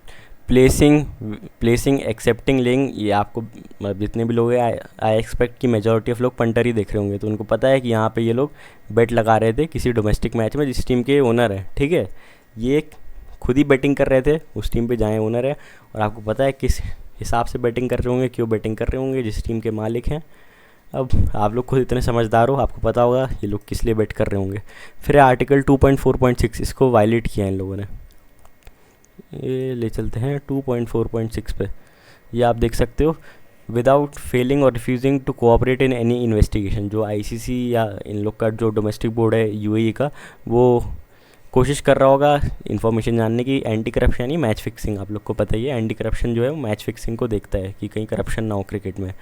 S1: प्लेसिंग एक्सेप्टिंग लिंक। ये आपको मतलब जितने भी लोग हैं, आई एक्सपेक्ट कि मेजॉरिटी ऑफ लोग पंटर ही देख रहे होंगे, तो उनको पता है कि यहाँ पे ये लोग बेट लगा रहे थे किसी डोमेस्टिक मैच में जिस टीम के ओनर है, ठीक है। ये खुद ही बैटिंग कर रहे थे उस टीम पे जहाँ ओनर है, और आपको पता है किस हिसाब से बैटिंग कर रहे होंगे, क्यों बैटिंग कर रहे होंगे, जिस टीम के मालिक हैं। अब आप लोग खुद इतने समझदार हो, आपको पता होगा ये लोग किस लिए बैट कर रहे होंगे। फिर आर्टिकल 2.4.6, इसको वायलेट किया इन लोगों ने। ये ले चलते हैं 2.4.6 पे। ये आप देख सकते हो, विदाउट फेलिंग और refusing to cooperate in any investigation. जो आईसीसी या इन लोग का जो डोमेस्टिक बोर्ड है यूएई का, वो कोशिश कर रहा होगा इन्फॉर्मेशन जानने की। एंटी करप्शन यानी मैच फिक्सिंग, आप लोग को पता ही है, एंटी करप्शन जो है वो मैच फिक्सिंग को देखता है कि कहीं करप्शन ना हो क्रिकेट में।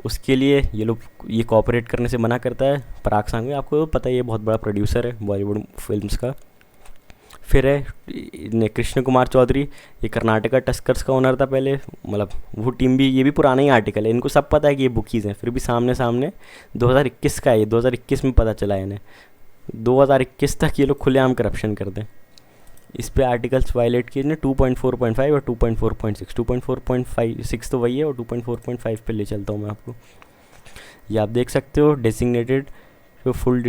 S1: उसके लिए ये लोग ये कोऑपरेट करने से मना करता है। पराग सांघवी आपको पता ही है, बहुत बड़ा प्रोड्यूसर है बॉलीवुड फिल्म्स का। फिर है कृष्ण कुमार चौधरी, ये कर्नाटका टस्कर्स का ओनर था पहले, मतलब वो टीम भी, ये भी पुराना ही आर्टिकल है, इनको सब पता है कि ये बुकीज़ हैं, फिर भी सामने 2021 का है ये, 2021 में पता चला है इन्हें। 2021 तक ये लोग खुलेआम करप्शन करते हैं। इस पे आर्टिकल्स वायलेट किए ने 2.4.5 और 2.4.6। 2.4.6 तो वही है, और 2.4.5 पे ले चलता हूँ मैं आपको। ये आप देख सकते हो, डेजिग्नेटेड फुल,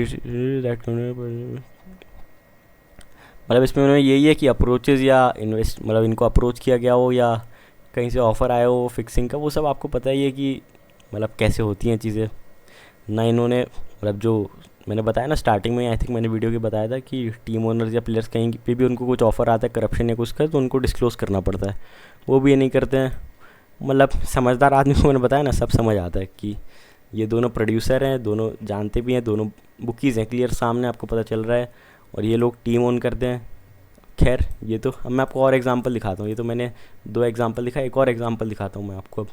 S1: मतलब इसमें उन्होंने यही है कि अप्रोचेज़ या इन्वेस्ट, मतलब इनको अप्रोच किया गया हो या कहीं से ऑफ़र आया हो फिक्सिंग का, वो सब आपको पता ही है कि मतलब कैसे होती हैं चीज़ें। ना इन्होंने, मतलब जो मैंने बताया ना स्टार्टिंग में, आई थिंक मैंने वीडियो के बताया था कि टीम ओनर्स या प्लेयर्स कहीं पे भी उनको कुछ ऑफ़र आता है करप्शन या कुछ का, तो उनको डिस्क्लोज़ करना पड़ता है, वो भी ये नहीं करते हैं। मतलब समझदार आदमी को मैंने बताया ना, सब समझ आता है कि ये दोनों प्रोड्यूसर हैं, दोनों जानते भी हैं, दोनों बुकीज़ हैं, क्लियर सामने आपको पता चल रहा है, और ये लोग टीम ओन करते हैं। खैर ये तो, अब मैं आपको और एग्जांपल दिखाता हूँ। ये तो मैंने 2 एग्जांपल दिखा, एक और एग्जांपल दिखाता हूँ मैं आपको।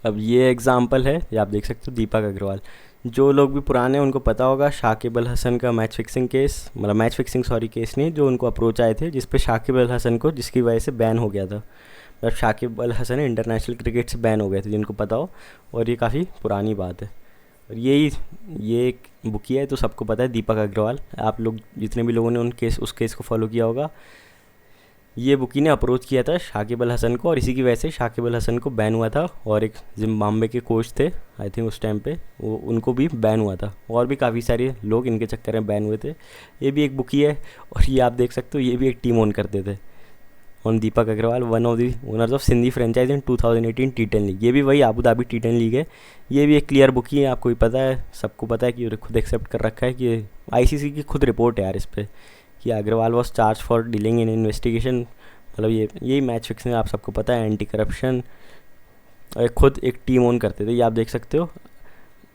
S1: अब अब ये एग्ज़ाम्पल है, ये आप देख सकते हो दीपक अग्रवाल। जो लोग भी पुराने हैं उनको पता होगा शाकिब अल हसन का मैच फिक्सिंग केस, मतलब मैच फिक्सिंग सॉरी केस नहीं, जो उनको अप्रोच आए थे जिस पे शाकिब अल हसन को जिसकी वजह से बैन हो गया था, मतलब शाकिब अल हसन इंटरनेशनल क्रिकेट से बैन हो गए थे, जिनको पता हो। और ये काफ़ी पुरानी बात है। और ये एक बुकी है तो सबको पता है, दीपक अग्रवाल। आप लोग जितने भी लोगों ने उस केस को फॉलो किया होगा, ये बुकी ने अप्रोच किया था शाकिब अल हसन को, और इसी की वजह से शाकिब अल हसन को बैन हुआ था। और एक जिम्बाब्वे के कोच थे आई थिंक उस टाइम पे, वो उनको भी बैन हुआ था। और भी काफ़ी सारे लोग इनके चक्कर में बैन हुए थे। ये भी एक बुकी है। और ये आप देख सकते हो, ये भी एक टीम ओन करते थे। और Deepak Agarwal one of the owners of Sindhi franchise in 2018 टी10 लीग। ये भी वही आबू धाबी टी10 लीग है। ये भी एक क्लियर बुकी है, आपको भी पता है, सबको पता है कि खुद एक्सेप्ट कर रखा है कि आईसीसी की खुद रिपोर्ट है यार इस पर, कि Agarwal was charge for dealing in investigation. मतलब यही मैच फिक्सिंग आपको सबको पता है, एंटी करप्शन। खुद एक टीम ओन करते थे, ये आप देख सकते हो।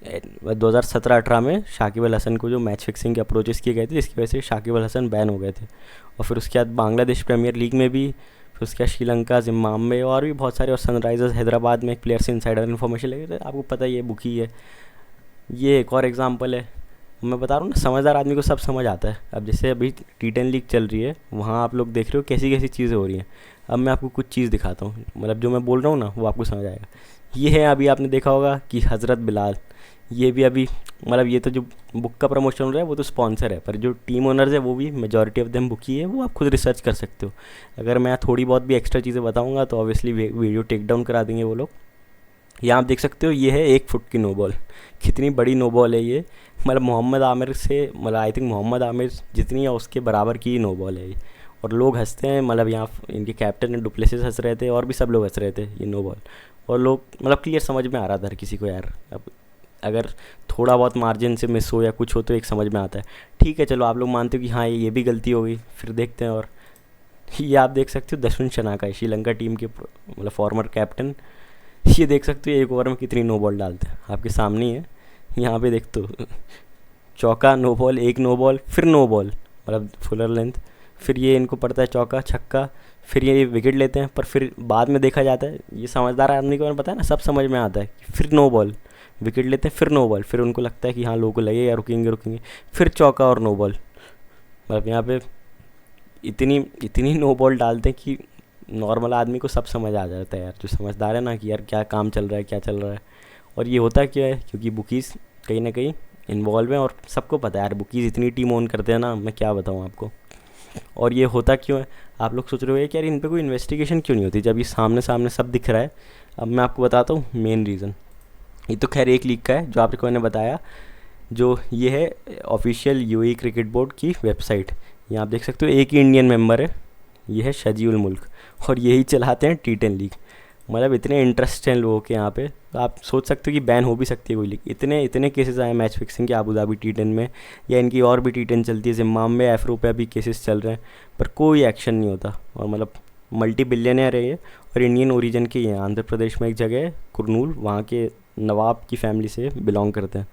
S1: 2017-18 में शाकिब अल हसन को जो मैच फिक्सिंग के अप्रोचेस किए गए थे, जिसकी वजह से शाकिब अल हसन बैन हो गए थे। और फिर उसके बाद बांग्लादेश प्रीमियर लीग में भी, फिर उसके बाद श्रीलंका, जिम्बाब्वे और भी बहुत सारे, और सनराइजर्स हैदराबाद में एक प्लेयर से इनसाइडर इन्फॉर्मेशन लगे थे, आपको पता है ये बुकी है। ये एक और एग्जांपल है। मैं बता रहा हूँ ना, समझदार आदमी को सब समझ आता है। अब जैसे अभी टी10 लीग चल रही है, वहाँ आप लोग देख रहे हो कैसी कैसी चीज़ें हो रही हैं। अब मैं आपको कुछ चीज़ दिखाता हूँ, मतलब जो मैं बोल रहा हूँ ना वो आपको समझ आएगा। ये है, अभी आपने देखा होगा कि हज़रत बिलाल, ये भी अभी, मतलब ये तो जो बुक का प्रमोशन हो रहा है वो तो स्पॉन्सर है, पर जो टीम ओनर्स है वो भी मेजॉरिटी ऑफ देम बुकी है। वो आप खुद रिसर्च कर सकते हो। अगर मैं थोड़ी बहुत भी एक्स्ट्रा चीज़ें बताऊँगा तो ऑब्वियसली वीडियो टेक डाउन करा देंगे वो लोग। यहाँ आप देख सकते हो, ये है 1 फुट की नो बॉल। कितनी बड़ी नो बॉल है ये, मतलब मोहम्मद आमिर से, मतलब आई थिंक मोहम्मद आमिर जितनी या उसके बराबर की नो बॉल है ये। और लोग हंसते हैं, मतलब यहाँ इनके कैप्टन डुप्लेसिस हंस रहे थे और भी सब लोग हंस रहे थे ये नो बॉल। और लोग, मतलब क्लियर समझ में आ रहा था हर किसी को यार। अब अगर थोड़ा बहुत मार्जिन से मिस हो या कुछ हो तो एक समझ में आता है। ठीक है चलो, आप लोग मानते हो कि हाँ ये भी गलती हो गई, फिर देखते हैं। और ये आप देख सकते हो दशविन शनाका है, श्रीलंका टीम के मतलब फॉर्मर कैप्टन। ये देख सकते हो एक ओवर में कितनी नो बॉल डालते हैं, आपके सामने ही है। यहाँ पे देख तो चौका, नो बॉल, एक नो बॉल, फिर नो बॉल, मतलब फुलर लेंथ, फिर ये इनको पड़ता है चौका छक्का, फिर ये विकेट लेते हैं। पर फिर बाद में देखा जाता है, ये समझदार आदमी को मैंने बताया ना, सब समझ में आता है। फिर नो बॉल, विकेट लेते हैं, फिर नो बॉल, फिर उनको लगता है कि हाँ लोगों को लगेगा रुकेंगे रुकेंगे, फिर चौका और नो बॉल। मतलब यहाँ पे इतनी इतनी नो बॉल डालते हैं कि नॉर्मल आदमी को सब समझ आ जाता है यार, जो समझदार है ना, कि यार क्या काम चल रहा है, क्या चल रहा है। और ये होता क्या है, क्योंकि बुकीज़ कहीं ना कहीं इन्वॉल्व हैं, और सबको पता है यार बुकीज़ इतनी टीम ओन करते हैं ना, मैं क्या बताऊँ आपको। और ये होता क्यों है, आप लोग सोच रहे हो कि यार इन पे कोई इन्वेस्टिगेशन क्यों नहीं होती जब ये सामने सामने सब दिख रहा है। अब मैं आपको बताता हूँ मेन रीज़न। ये तो खैर एक लीग का है जो आपको मैंने बताया, जो ये है ऑफिशियल यूएई क्रिकेट बोर्ड की वेबसाइट। यहाँ आप देख सकते हो एक ही इंडियन मेंबर है, ये है शजीउल मुल्क, और यही चलाते हैं टी10 लीग। मतलब इतने इंटरेस्ट हैं लोगों के यहाँ पे, तो आप सोच सकते हो कि बैन हो भी सकती है कोई लीग। इतने इतने केसेस आए मैच फिक्सिंग के आबू धाबी टी10 में, या इनकी और भी टी10 चलती है, जिम्बाब्वे में एफ्रो पे भी केसेस चल रहे हैं, पर कोई एक्शन नहीं होता। और मतलब मल्टी बिलियनर है ये, और इंडियन ओरिजिन के ही हैं। आंध्र प्रदेश में एक जगह है कुरनूल, वहाँ के नवाब की फैमिली से बिलोंग करते हैं।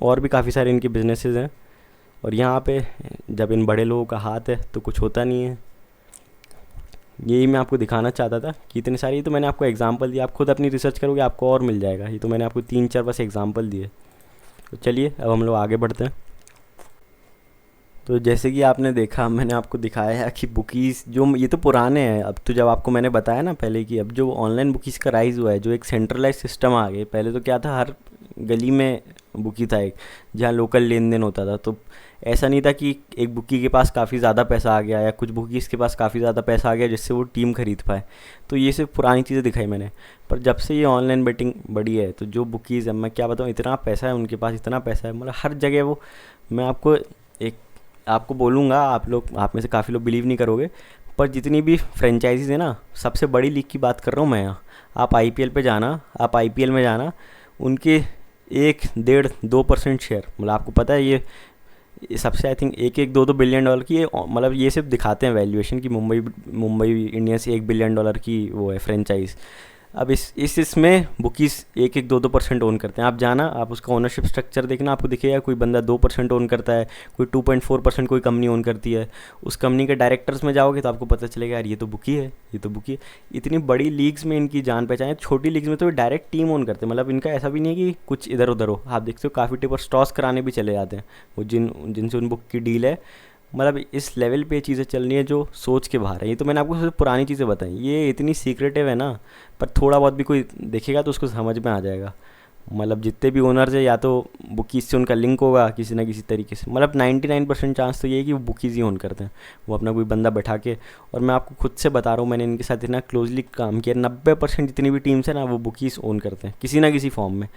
S1: और भी काफ़ी सारे इनके बिजनेसेस हैं। और यहाँ पे जब इन बड़े लोगों का हाथ है तो कुछ होता नहीं है। यही मैं आपको दिखाना चाहता था कि इतनी सारी, तो मैंने आपको एग्जांपल दिया, आप खुद अपनी रिसर्च करोगे आपको और मिल जाएगा। ये तो मैंने आपको 3-4 बस एग्जांपल दिए। तो चलिए अब हम लोग आगे बढ़ते हैं। तो जैसे कि आपने देखा, मैंने आपको दिखाया है कि बुकीज़ जो ये तो पुराने हैं। अब तो जब आपको मैंने बताया ना पहले कि अब जो ऑनलाइन बुकीज़ का राइज़ हुआ है, जो एक सेंट्रलाइज सिस्टम आ गए। पहले तो क्या था, हर गली में बुकी था एक, जहाँ लोकल लेन देन होता था। तो ऐसा नहीं था कि एक बुकी के पास काफ़ी ज़्यादा पैसा आ गया या कुछ बुकीज़ के पास काफ़ी ज़्यादा पैसा आ गया जिससे वो टीम खरीद पाए। तो ये सिर्फ पुरानी चीज़ें दिखाई मैंने। पर जब से ये ऑनलाइन बेटिंग बढ़ी है, तो जो बुकीज़ है, मैं क्या बताऊँ, इतना पैसा है उनके पास, इतना पैसा है, मतलब हर जगह वो, मैं आपको बोलूँगा, आप में से काफ़ी लोग बिलीव नहीं करोगे, पर जितनी भी फ्रेंचाइजीज़ है ना, सबसे बड़ी लीग की बात कर रहा हूँ मैं यहाँ। आप आईपीएल में जाना, उनके 1-1.5-2% शेयर, मतलब आपको पता है ये सबसे आई थिंक 1-2 बिलियन डॉलर की, मतलब ये सिर्फ दिखाते हैं वैल्यूएशन की। मुंबई इंडियंस $1 बिलियन की वो है फ्रेंचाइज। अब इस इसमें बुकीज़ 1-1, 2-2% ओन करते हैं। आप जाना, आप उसका ओनरशिप स्ट्रक्चर देखना, आपको दिखेगा कोई बंदा 2% ओन करता है, कोई 2.4% कोई कंपनी ओन करती है। उस कंपनी के डायरेक्टर्स में जाओगे तो आपको पता चलेगा यार ये तो बुकी है, ये तो बुकी है। इतनी बड़ी लीग्स में इनकी जान पहचान है, छोटी लीग्स में तो डायरेक्ट टीम ओन करते हैं। मतलब इनका ऐसा भी नहीं है कि कुछ इधर उधर हो। आप देखते हो काफ़ी टिपर टॉस कराने भी चले जाते हैं वो जिनसे उन बुक की डील है। मतलब इस लेवल पे चीज़ें चल रही हैं जो सोच के बाहर है। ये तो मैंने आपको सिर्फ पुरानी चीज़ें बताई, ये इतनी सीक्रेटिव है ना, पर थोड़ा बहुत भी कोई देखेगा तो उसको समझ में आ जाएगा। मतलब जितने भी ओनर्स है या तो बुकीज़ से उनका लिंक होगा किसी ना किसी तरीके से। मतलब 99% चांस तो ये है कि वो बुकीज़ ही ओन करते हैं, वो अपना कोई बंदा बैठा के। और मैं आपको खुद से बता रहा हूँ, मैंने इनके साथ इतना क्लोजली काम किया, 90% जितनी भी टीम्स है ना वो बुकीज़ ओन करते हैं किसी ना किसी फॉर्म में।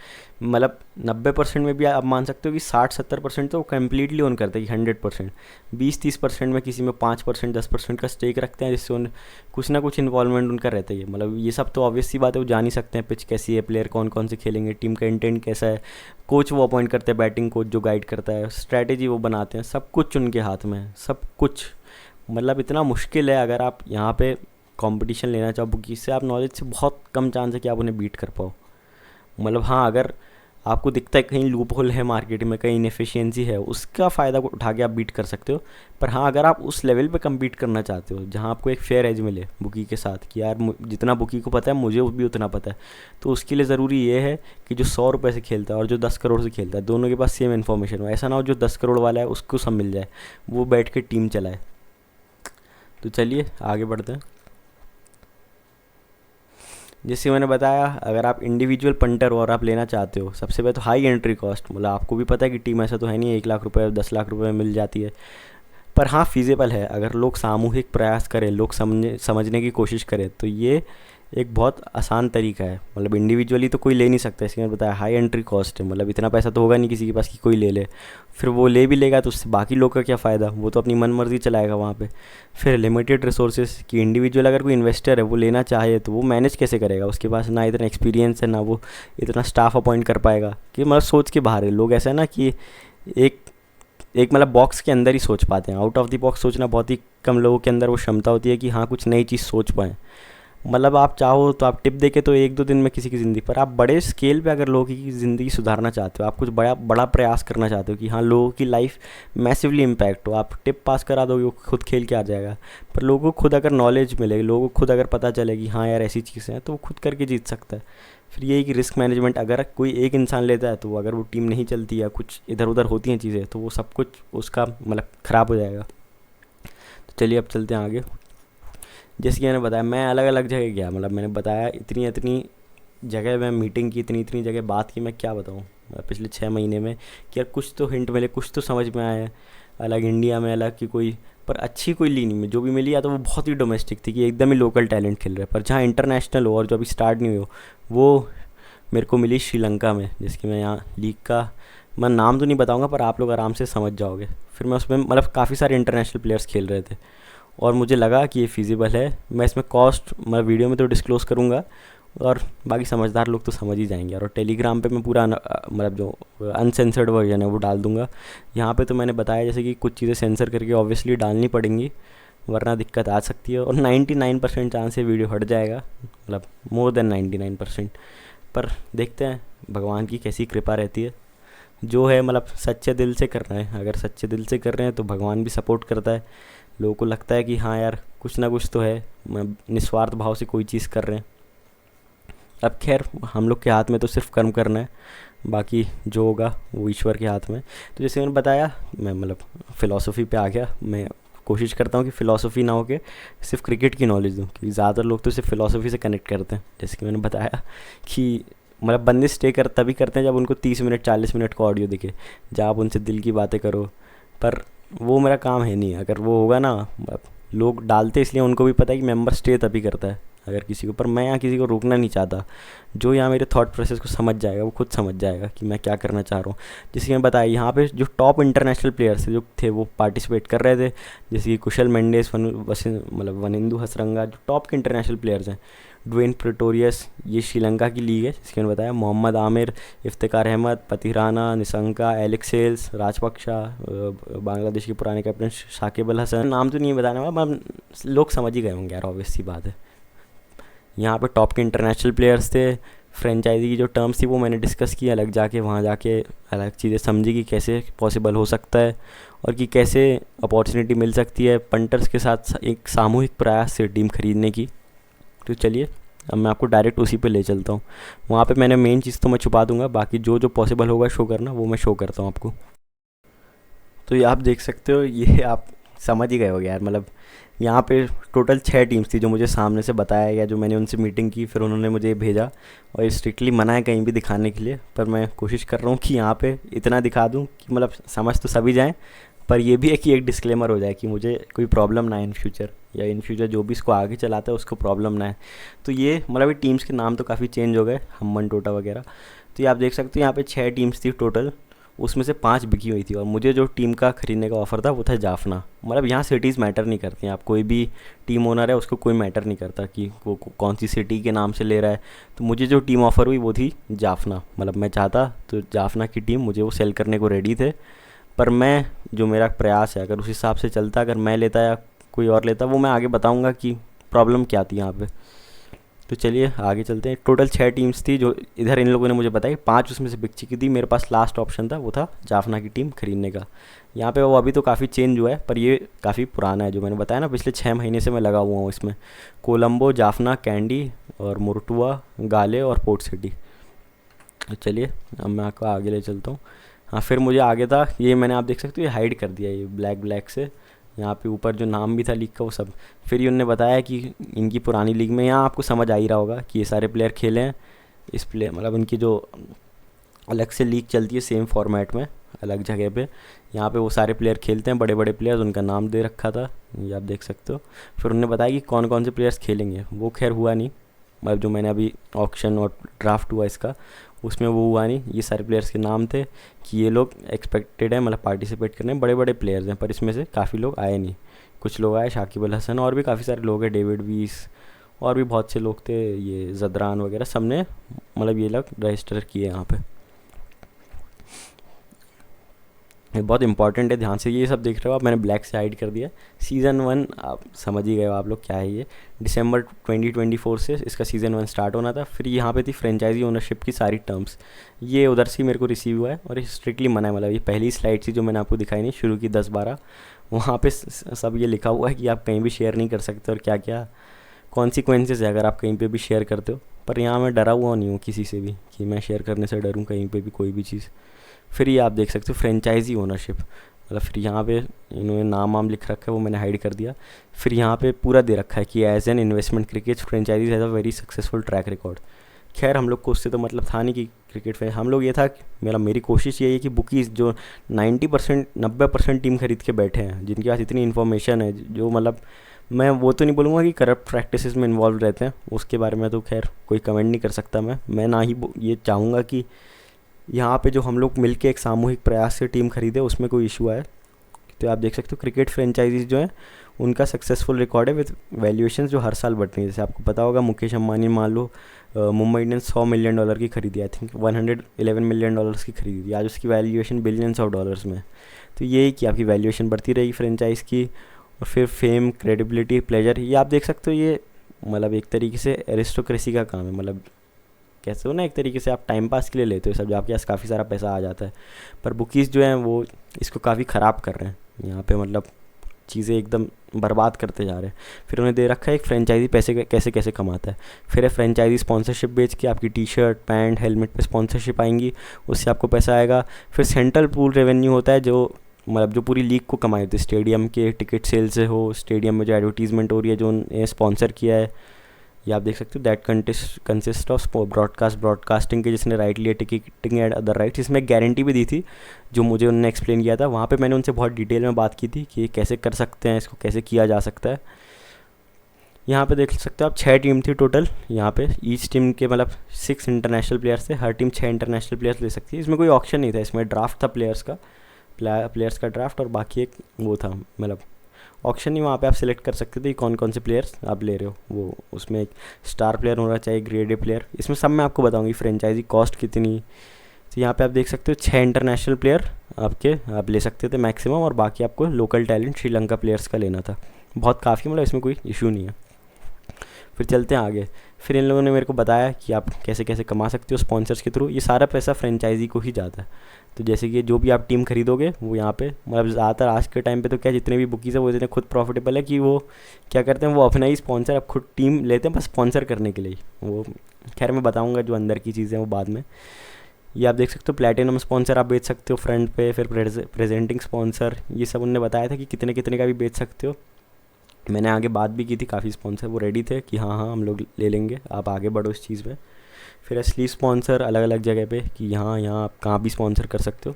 S1: मतलब 90% में भी आप मान सकते हो कि 60-70% तो कम्प्लीटली ओन करते हैं कि 100%। 20-30% में किसी में 5% 10% का स्टेक रखते हैं, जिससे उन कुछ ना कुछ इन्वॉल्वमेंट उनका रहता ही है। मतलब ये सब तो ऑब्वियस सी बात है, वो जान ही सकते हैं पिच कैसी है, प्लेयर कौन कौन से खेलेंगे, टीम का इंटेंट कैसा है। कोच वो अपॉइंट करते हैं, बैटिंग कोच जो गाइड करता है, स्ट्रैटेजी वो बनाते हैं, सब कुछ उनके हाथ में है, सब कुछ। मतलब इतना मुश्किल है, अगर आप यहाँ पे कंपटीशन लेना चाहो बुकीज से, आप नॉलेज से बहुत कम चांस है कि आप उन्हें बीट कर पाओ। मतलब हाँ, अगर आपको दिखता है कहीं लूप होल है मार्केट में, कहीं इनएफिशिएंसी है, उसका फ़ायदा उठा के आप बीट कर सकते हो। पर हाँ, अगर आप उस लेवल पे कम्पीट करना चाहते हो जहाँ आपको एक फेयर एज मिले बुकी के साथ कि यार जितना बुकी को पता है मुझे भी उतना पता है, तो उसके लिए ज़रूरी ये है कि जो 100 रुपये से खेलता है और जो 10 करोड़ से खेलता है, दोनों के पास सेम इन्फॉर्मेशन हो। ऐसा ना हो जो 10 करोड़ वाला है उसको सब मिल जाए, वो बैठ के टीम चलाए। तो चलिए आगे बढ़ते हैं। जैसे मैंने बताया, अगर आप इंडिविजुअल पंटर और आप लेना चाहते हो, सबसे पहले तो हाई एंट्री कॉस्ट। मतलब आपको भी पता है कि टीम ऐसा तो है नहीं 1 लाख रुपए 10 लाख रुपए में मिल जाती है। पर हाँ, फिजिबल है। अगर लोग सामूहिक प्रयास करें, लोग समझने की कोशिश करें, तो ये एक बहुत आसान तरीका है। मतलब इंडिविजुअली तो कोई ले नहीं सकता, इसलिए मैंने बताया हाई एंट्री कॉस्ट है। मतलब इतना पैसा तो होगा नहीं किसी के पास कि कोई ले ले। फिर वो ले भी लेगा तो उससे बाकी लोग का क्या फ़ायदा, वो तो अपनी मन मर्जी चलाएगा वहाँ पे। फिर लिमिटेड रिसोर्सेज कि इंडिविजुअल अगर कोई इन्वेस्टर है वो लेना चाहे तो वो मैनेज कैसे करेगा, उसके पास ना इतना एक्सपीरियंस है, ना वो इतना स्टाफ अपॉइंट कर पाएगा। कि मतलब सोच के बाहर है लोग। ऐसा है ना कि एक एक मतलब बॉक्स के अंदर ही सोच पाते हैं, आउट ऑफ द बॉक्स सोचना बहुत ही कम लोगों के अंदर वो क्षमता होती है कि हाँ कुछ नई चीज़ सोच पाएँ। मतलब आप चाहो तो आप टिप देके तो 1-2 दिन में किसी की ज़िंदगी, पर आप बड़े स्केल पे अगर लोगों की ज़िंदगी सुधारना चाहते हो, आप कुछ बड़ा बड़ा प्रयास करना चाहते हो कि हाँ लोगों की लाइफ मैसिवली इम्पैक्ट हो, आप टिप पास करा दोगे वो खुद खेल के आ जाएगा। पर लोगों को खुद अगर नॉलेज मिले, लोगों को खुद अगर पता चले कि हाँ यार ऐसी चीज़ें हैं, तो वो खुद करके जीत सकता है। फिर यही कि रिस्क मैनेजमेंट अगर कोई एक इंसान लेता है, तो अगर वो टीम नहीं चलती या कुछ इधर उधर होती हैं चीज़ें, तो वो सब कुछ उसका मतलब ख़राब हो जाएगा। तो चलिए अब चलते हैं आगे। जैसे कि मैंने बताया, मैं अलग अलग जगह गया। मतलब मैंने बताया इतनी इतनी जगह मैं मीटिंग की, इतनी इतनी जगह बात की, मैं क्या बताऊँ पिछले 6 महीने में कि यार कुछ तो हिंट मिले, कुछ तो समझ में आया। अलग इंडिया में अलग की कोई, पर अच्छी कोई ली नहीं। में जो भी मिली या तो वो बहुत ही डोमेस्टिक थी कि एकदम ही लोकल टैलेंट खेल रहा है। पर जहाँ इंटरनेशनल हो और जो अभी स्टार्ट नहीं हो, वो मेरे को मिली श्रीलंका में। जिसकी मैं यहाँ लीग का मैं नाम तो नहीं बताऊँगा, पर आप लोग आराम से समझ जाओगे। फिर मैं उसमें मतलब काफ़ी सारे इंटरनेशनल प्लेयर्स खेल रहे थे और मुझे लगा कि ये फिजिबल है। मैं इसमें कॉस्ट मैं वीडियो में तो डिस्क्लोज़ करूँगा और बाकी समझदार लोग तो समझ ही जाएंगे। और टेलीग्राम पे मैं पूरा मतलब जो अनसेंसर्ड वर्जन है वो डाल दूँगा। यहाँ पे तो मैंने बताया जैसे कि कुछ चीज़ें सेंसर करके ऑब्वियसली डालनी पड़ेंगी, वरना दिक्कत आ सकती है। और 99% चांस है वीडियो हट जाएगा, मतलब मोर देन 99%। पर देखते हैं भगवान की कैसी कृपा रहती है। जो है मतलब सच्चे दिल से कर रहे हैं, अगर सच्चे दिल से कर रहे हैं तो भगवान भी सपोर्ट करता है। लोगों को लगता है कि हाँ यार कुछ ना कुछ तो है, निस्वार्थ भाव से कोई चीज़ कर रहे हैं। अब खैर हम लोग के हाथ में तो सिर्फ कर्म करना है, बाकी जो होगा वो ईश्वर के हाथ में। तो जैसे मैंने बताया, मैं मतलब फ़िलासफ़ी पे आ गया। मैं कोशिश करता हूँ कि फ़िलासफ़ी ना हो के सिर्फ क्रिकेट की नॉलेज दूँ, क्योंकि ज़्यादातर लोग तो सिर्फ फ़िलासफ़ी से कनेक्ट करते हैं। जैसे कि मैंने बताया कि मतलब बंदे स्टे कर तभी करते हैं जब उनको 30 मिनट 40 मिनट का ऑडियो दिखे, जब आप उनसे दिल की बातें करो। पर वो मेरा काम है नहीं। अगर वो होगा ना, लोग डालते इसलिए उनको भी पता है कि मेंबर स्टे तभी करता है अगर किसी को। पर मैं यहाँ किसी को रोकना नहीं चाहता। जो यहाँ मेरे थॉट प्रोसेस को समझ जाएगा वो खुद समझ जाएगा कि मैं क्या करना चाह रहा हूँ। जैसे मैं बताया, यहाँ पे जो टॉप इंटरनेशनल प्लेयर्स जो थे वो पार्टिसिपेट कर रहे थे। जैसे कि कुशल मेंडेस, मतलब वनिंदु हसरंगा, जो टॉप के इंटरनेशनल प्लेयर्स हैं। ड्वेन प्रेटोरियस, ये श्रीलंका की लीग है जिसके मैंने बताया। मोहम्मद आमिर, इफ्तिकार अहमद, पतिराना, निशंका, एलेक्स सेल्स, राजपक्षा, बांग्लादेश के पुराने कैप्टन शाकिब अल हसन। नाम तो नहीं बताना, लोग समझ ही गए होंगे यार, ऑब्वियस सी बात है। यहाँ पे टॉप के इंटरनेशनल प्लेयर्स थे। फ्रेंचाइजी की जो टर्म्स थी वो मैंने डिस्कस की, अलग जाके वहाँ जाके अलग चीज़ें समझी कि कैसे पॉसिबल हो सकता है और कि कैसे अपॉर्चुनिटी मिल सकती है पंटर्स के साथ एक सामूहिक प्रयास से टीम खरीदने की। तो चलिए अब मैं आपको डायरेक्ट उसी पे ले चलता हूँ। वहाँ पे मैंने मेन चीज़ तो मैं छुपा दूंगा, बाकी जो जो पॉसिबल होगा शो करना वो मैं शो करता हूँ आपको। तो ये आप देख सकते हो, ये आप समझ ही गए हो यार, मतलब यहाँ पे टोटल 6 टीम्स थी जो मुझे सामने से बताया गया, जो मैंने उनसे मीटिंग की, फिर उन्होंने मुझे भेजा। और स्ट्रिक्टली मना है कहीं भी दिखाने के लिए, पर मैं कोशिश कर रहा हूँ कि यहाँ पे इतना दिखा दूँ कि मतलब समझ तो सभी जाएँ, पर ये भी है कि एक डिस्क्लेमर हो जाए कि मुझे कोई प्रॉब्लम ना है इन फ्यूचर, या इन फ्यूचर जो भी इसको आगे चलाता है उसको प्रॉब्लम ना है। तो ये मतलब ये टीम्स के नाम तो काफ़ी चेंज हो गए, हम्मन टोटा वगैरह। तो ये आप देख सकते हो यहाँ पे 6 टीम्स थी टोटल, उसमें से 5 बिकी हुई थी, और मुझे जो टीम का खरीदने का ऑफ़र था वो था जाफना। मतलब यहाँ सिटीज़ मैटर नहीं करती हैं, आप कोई भी टीम ओनर है उसको कोई मैटर नहीं करता कि वो कौन सी सिटी के नाम से ले रहा है। तो मुझे जो टीम ऑफ़र हुई वो थी जाफना, मतलब मैं चाहता तो जाफना की टीम मुझे वो सेल करने को रेडी थे। पर मैं जो मेरा प्रयास है अगर उस हिसाब से चलता, अगर मैं लेता या कोई और लेता, वो मैं आगे बताऊंगा कि प्रॉब्लम क्या थी यहाँ पे। तो चलिए आगे चलते हैं। टोटल 6 टीम्स थी जो इधर इन लोगों ने मुझे बताई, 5 उसमें से बिक चुकी थी। मेरे पास लास्ट ऑप्शन था वो था जाफना की टीम खरीदने का। यहाँ पे वो अभी तो काफ़ी चेंज हुआ है, पर ये काफ़ी पुराना है, जो मैंने बताया ना पिछले 6 महीने से मैं लगा हुआ हूँ इसमें। कोलंबो, जाफना, कैंडी और मोर्टुआ, गाले और पोर्ट सिटी। तो चलिए अब मैं आपको आगे ले चलता हूँ। हाँ, फिर मुझे आगे था ये, मैंने आप देख सकते हो ये हाइड कर दिया ये ब्लैक ब्लैक से। यहाँ पे ऊपर जो नाम भी था लीग का वो सब। फिर ये उन्होंने बताया कि इनकी पुरानी लीग में, यहाँ आपको समझ आ ही रहा होगा कि ये सारे प्लेयर खेले हैं। इस प्ले मतलब इनकी जो अलग से लीग चलती है सेम फॉर्मेट में अलग जगह पे, यहाँ पे वो सारे प्लेयर खेलते हैं, बड़े बड़े प्लेयर्स, उनका नाम दे रखा था, ये आप देख सकते हो। फिर उन्होंने बताया कि कौन कौन से प्लेयर्स खेलेंगे, वो खैर हुआ नहीं। मतलब जो मैंने अभी ऑक्शन और ड्राफ्ट हुआ इसका, उसमें वो हुआ नहीं। ये सारे प्लेयर्स के नाम थे कि ये लोग एक्सपेक्टेड है मतलब पार्टिसिपेट करने, बड़े बड़े प्लेयर्स हैं, पर इसमें से काफ़ी लोग आए नहीं। कुछ लोग आए, शाकिब अल हसन, और भी काफ़ी सारे लोग हैं, डेविड वीस, और भी बहुत से लोग थे, ये जदरान वगैरह, सब ने मतलब ये लोग रजिस्टर किए यहाँ पे। ये बहुत इंपॉर्टेंट है, ध्यान से ये सब देख रहे हो आप, मैंने ब्लैक से हाइड कर दिया। सीज़न 1 आप समझ ही गए हो आप लोग क्या है ये। दिसंबर 2024 से इसका सीज़न 1 स्टार्ट होना था। फिर यहाँ पे थी फ्रेंचाइजी ओनरशिप की सारी टर्म्स, ये उधर से मेरे को रिसीव हुआ है, और ये स्ट्रिक्टली मना है। मतलब ये पहली स्लाइड थी जो मैंने आपको दिखाई नहीं, शुरू की 10-12, वहाँ पे सब ये लिखा हुआ है कि आप कहीं भी शेयर नहीं कर सकते, और क्या क्या कॉन्सिक्वेंसेज है अगर आप कहीं पे भी शेयर करते हो। पर यहाँ मैं डरा हुआ नहीं हूँ किसी से भी कि मैं शेयर करने से डरूँ कहीं पे भी कोई भी चीज़। फिर ये आप देख सकते हो फ्रेंचाइजी ओनरशिप, मतलब फिर यहाँ पे इन्होंने नाम वाम लिख रखा है, वो मैंने हाइड कर दिया। फिर यहाँ पे पूरा दे रखा है कि as an investment cricket franchises has a very successful track record. खैर हम लोग को उससे तो मतलब था नहीं कि क्रिकेट फैन, हम लोग ये था कि मेरी कोशिश यही है कि बुकीज़ जो 90% 90% टीम खरीद के बैठे हैं, जिनके पास इतनी इन्फॉर्मेशन है, जो मतलब मैं वो तो नहीं बोलूँगा कि करप्ट प्रैक्टिसेस में इन्वॉल्व रहते हैं, उसके बारे में तो खैर कोई कमेंट नहीं कर सकता मैं ना ही ये चाहूँगा कि यहाँ पे जो हम लोग मिलके एक सामूहिक प्रयास से टीम खरीदे उसमें कोई इशू आए। तो आप देख सकते हो क्रिकेट फ्रेंचाइजीज जो हैं उनका सक्सेसफुल रिकॉर्ड है विद वैल्यूएशन जो हर साल बढ़ती हैं। जैसे आपको पता होगा मुकेश अंबानी मान लो मुंबई इंडियंस $100 मिलियन की खरीदी, आई थिंक $111 मिलियन की खरीदी थी, आज उसकी वैल्यूएशन बिलियंस ऑफ डॉलर्स में। तो यही कि आपकी वैल्यूएशन बढ़ती रहेगी फ्रेंचाइज की। और फिर फेम, क्रेडिबिलिटी, प्लेजर, ये आप देख सकते हो, ये मतलब एक तरीके से एरिस्टोक्रेसी का काम है। मतलब कैसे हो ना, एक तरीके से आप टाइम पास के लिए लेते हो सब, जब आपके पास काफ़ी सारा पैसा आ जाता है। पर बुकीज़ जो हैं वो इसको काफ़ी ख़राब कर रहे हैं यहाँ पे, मतलब चीज़ें एकदम बर्बाद करते जा रहे हैं। फिर उन्हें दे रखा है एक फ्रेंचाइजी पैसे कैसे कैसे कमाता है। फिर है फ्रेंचाइजी स्पॉन्सरशिप बेच के आपकी टी शर्ट, पैंट, हेलमेट पे स्पॉन्सरशिप आएंगी, उससे आपको पैसा आएगा। फिर सेंट्रल पूल रेवेन्यू होता है जो मतलब जो पूरी लीग को कमाई होती है, स्टेडियम के टिकट सेल से हो, स्टेडियम में जो एडवर्टीजमेंट हो रही है जो उन्हें स्पॉन्सर किया है, ये आप देख सकते हो। दैट कंसिस्ट ऑफ ब्रॉडकास्टिंग के जिसने राइट लिया, टिकटिंग एंड अदर राइट्स। इसमें गारंटी भी दी थी जो मुझे उन्होंने एक्सप्लेन किया था, वहाँ पे मैंने उनसे बहुत डिटेल में बात की थी कि कैसे कर सकते हैं, इसको कैसे किया जा सकता है। यहाँ पे देख सकते हो आप 6 टीम थी टोटल। यहाँ पे ईच टीम के मतलब 6 इंटरनेशनल प्लेयर्स थे, हर टीम 6 इंटरनेशनल प्लेयर्स ले सकती है। इसमें कोई ऑप्शन नहीं था, इसमें ड्राफ्ट था प्लेयर्स का ड्राफ्ट, और बाकी एक वो था मतलब ऑप्शन नहीं, वहाँ पे आप सिलेक्ट कर सकते थे कौन कौन से प्लेयर्स आप ले रहे हो। वो उसमें एक स्टार प्लेयर होना चाहिए, ग्रेड ए प्लेयर, इसमें सब मैं आपको बताऊँगी फ्रेंचाइजी कॉस्ट कितनी। तो यहाँ पे आप देख सकते हो 6 इंटरनेशनल प्लेयर आप ले सकते थे मैक्सिमम, और बाकी आपको लोकल टैलेंट श्रीलंका प्लेयर्स का लेना था। बहुत काफ़ी मतलब इसमें कोई इशू नहीं है। फिर चलते हैं आगे। फिर इन लोगों ने मेरे को बताया कि आप कैसे कैसे कमा सकते हो स्पॉन्सर्स के थ्रू। ये सारा पैसा फ्रेंचाइजी को ही जाता है। तो जैसे कि जो भी आप टीम खरीदोगे वो यहाँ पे मतलब ज़्यादातर आज के टाइम पे तो क्या जितने भी बुकीज़ है वो इतने खुद प्रॉफिटेबल है कि वो क्या करते हैं, वो अपना ही स्पॉन्सर अब खुद टीम लेते हैं बस स्पॉन्सर करने के लिए। वो खैर मैं बताऊँगा जो अंदर की चीज़ें वो बाद में। ये आप देख सकते हो प्लेटिनम स्पॉन्सर आप बेच सकते हो फ्रंट पे, फिर प्रेजेंटिंग स्पॉन्सर, ये सब उनने बताया था कि कितने कितने का भी बेच सकते हो। मैंने आगे बात भी की थी, काफ़ी स्पॉन्सर वो रेडी थे कि हाँ हाँ हम लोग ले लेंगे, आप आगे बढ़ो इस चीज़ में। फिर असली स्पॉन्सर अलग अलग जगह पे कि यहाँ यहाँ आप कहाँ भी स्पॉन्सर कर सकते हो।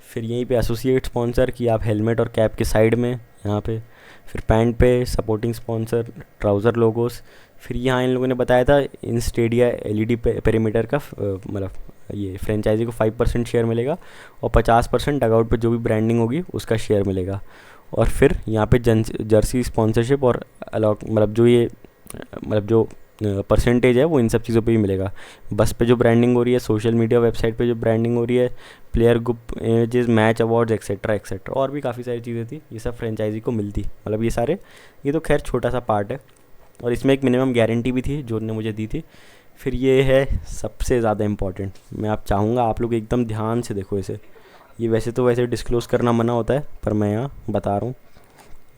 S1: फिर यहीं पे एसोसिएट स्पॉन्सर कि आप हेलमेट और कैप के साइड में यहाँ पे। फिर पैंट पे सपोर्टिंग स्पॉन्सर, ट्राउज़र लोगोस। फिर यहाँ इन लोगों ने बताया था इन स्टेडिया एलईडी पेरीमीटर का मतलब ये फ्रेंचाइजी को 5% शेयर मिलेगा और 50% डगआउट पे जो भी ब्रांडिंग होगी उसका शेयर मिलेगा। और फिर यहाँ पे जर्सी स्पॉन्सरशिप और अलॉट मतलब जो ये मतलब जो परसेंटेज है वो इन सब चीज़ों पे ही मिलेगा। बस पे जो ब्रांडिंग हो रही है, सोशल मीडिया वेबसाइट पे जो ब्रांडिंग हो रही है, player group images, match awards etcetera etcetera, और भी काफ़ी सारी चीज़ें थी, ये सब फ्रेंचाइजी को मिलती। मतलब ये सारे, ये तो खैर छोटा सा पार्ट है। और इसमें एक मिनिमम गारंटी भी थी जो उन्होंने मुझे दी थी। फिर ये है सबसे ज़्यादा इम्पॉर्टेंट, मैं आप चाहूँगा आप लोग एकदम ध्यान से देखो इसे। ये वैसे डिस्क्लोज़ करना मना होता है पर मैं यहाँ बता रहा हूँ।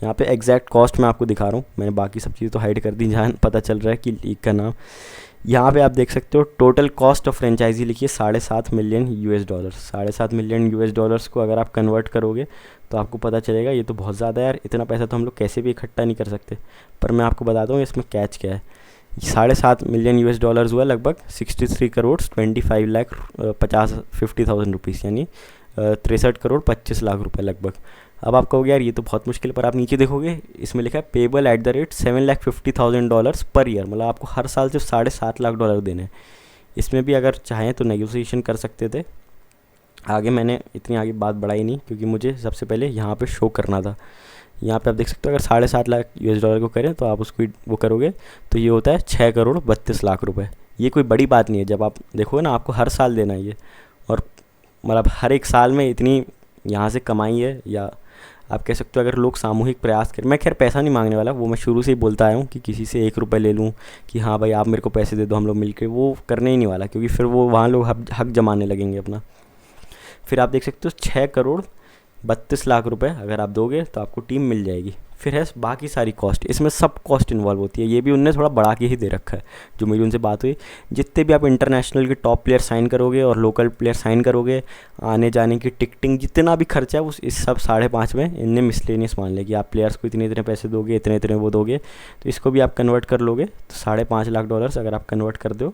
S1: यहाँ पे एग्जैक्ट कॉस्ट मैं आपको दिखा रहा हूँ, मैंने बाकी सब चीज़ें तो हाइड कर दी जहाँ पता चल रहा है कि लीग का नाम। यहाँ पे आप देख सकते हो टोटल कॉस्ट ऑफ फ्रेंचाइजी लिखिए $7.5 मिलियन। $7.5 मिलियन को अगर आप कन्वर्ट करोगे तो आपको पता चलेगा ये तो बहुत ज़्यादा है यार, इतना पैसा तो हम लोग कैसे भी इकट्ठा नहीं कर सकते। पर मैं आपको बताता हूँ इसमें कैच क्या है। $7.5 मिलियन हुआ लगभग 63 करोड़ 25 लाख 50,000 रुपीज़, यानी 63 करोड़ 25 लाख रुपए लगभग। अब आप कहोगे यार ये तो बहुत मुश्किल, पर आप नीचे देखोगे इसमें लिखा है payable at the rate $7,50,000 per year, मतलब आपको हर साल सिर्फ $7.5 लाख देने हैं। इसमें भी अगर चाहें तो नेगोशिएशन कर सकते थे। आगे मैंने इतनी आगे बात बढ़ाई नहीं क्योंकि मुझे सबसे पहले यहाँ पे शो करना था। यहाँ पे आप देख सकते हो अगर $7.5 लाख को करें तो आप उसको वो करोगे तो ये होता है 6 करोड़ 32 लाख रुपए। ये कोई बड़ी बात नहीं है, जब आप देखोगे ना आपको हर साल देना है ये, और मतलब हर एक साल में इतनी यहाँ से कमाई है। या आप कह सकते हो अगर लोग सामूहिक प्रयास करें, मैं खैर पैसा नहीं मांगने वाला, वो मैं शुरू से ही बोलता आया हूँ कि किसी से ₹1 ले लूँ कि हाँ भाई आप मेरे को पैसे दे दो हम लोग मिलके, वो करने ही नहीं वाला क्योंकि फिर वो वहाँ लोग हक जमाने लगेंगे अपना। फिर आप देख सकते हो 6 करोड़ 32 लाख रुपए अगर आप दोगे तो आपको टीम मिल जाएगी। फिर है बाकी सारी कॉस्ट, इसमें सब कॉस्ट इन्वॉल्व होती है, ये भी उनने थोड़ा बढ़ा के ही दे रखा है जो मेरी उनसे बात हुई। जितने भी आप इंटरनेशनल के टॉप प्लेयर साइन करोगे और लोकल प्लेयर साइन करोगे, आने जाने की टिकटिंग जितना भी खर्चा है उस इस सब 5.5 में इनने मिसलेनियस मान लिया कि आप प्लेयर्स को इतने इतने पैसे दोगे, इतने इतने वो दोगे, तो इसको भी आप कन्वर्ट कर लोगे तो $5.5 लाख अगर आप कन्वर्ट कर दो,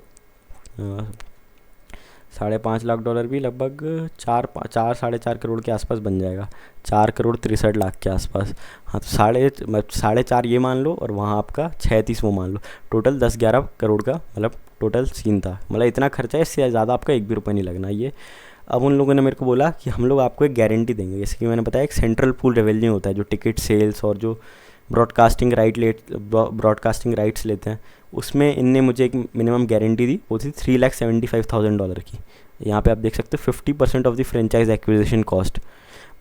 S1: $5.5 लाख भी लगभग 4 साढ़े 4 करोड़ के आसपास बन जाएगा, 4 करोड़ 63 लाख के आसपास। हाँ तो 4.5 ये मान लो और वहाँ आपका 36 वो मान लो, टोटल 10-11 करोड़ का मतलब टोटल सीन था। मतलब इतना खर्चा है, इससे ज़्यादा आपका एक भी रुपये नहीं लगना ये। अब उन लोगों ने मेरे को बोला कि हम लोग आपको एक गारंटी देंगे, जैसे कि मैंने बताया एक सेंट्रल पूल रेवेन्यू होता है जो टिकट सेल्स और जो ब्रॉडकास्टिंग राइट्स लेते हैं, उसमें इनने मुझे एक मिनिमम गारंटी दी, वो थी $3,75,000 की। यहाँ पे आप देख सकते हो 50% of the franchise acquisition cost,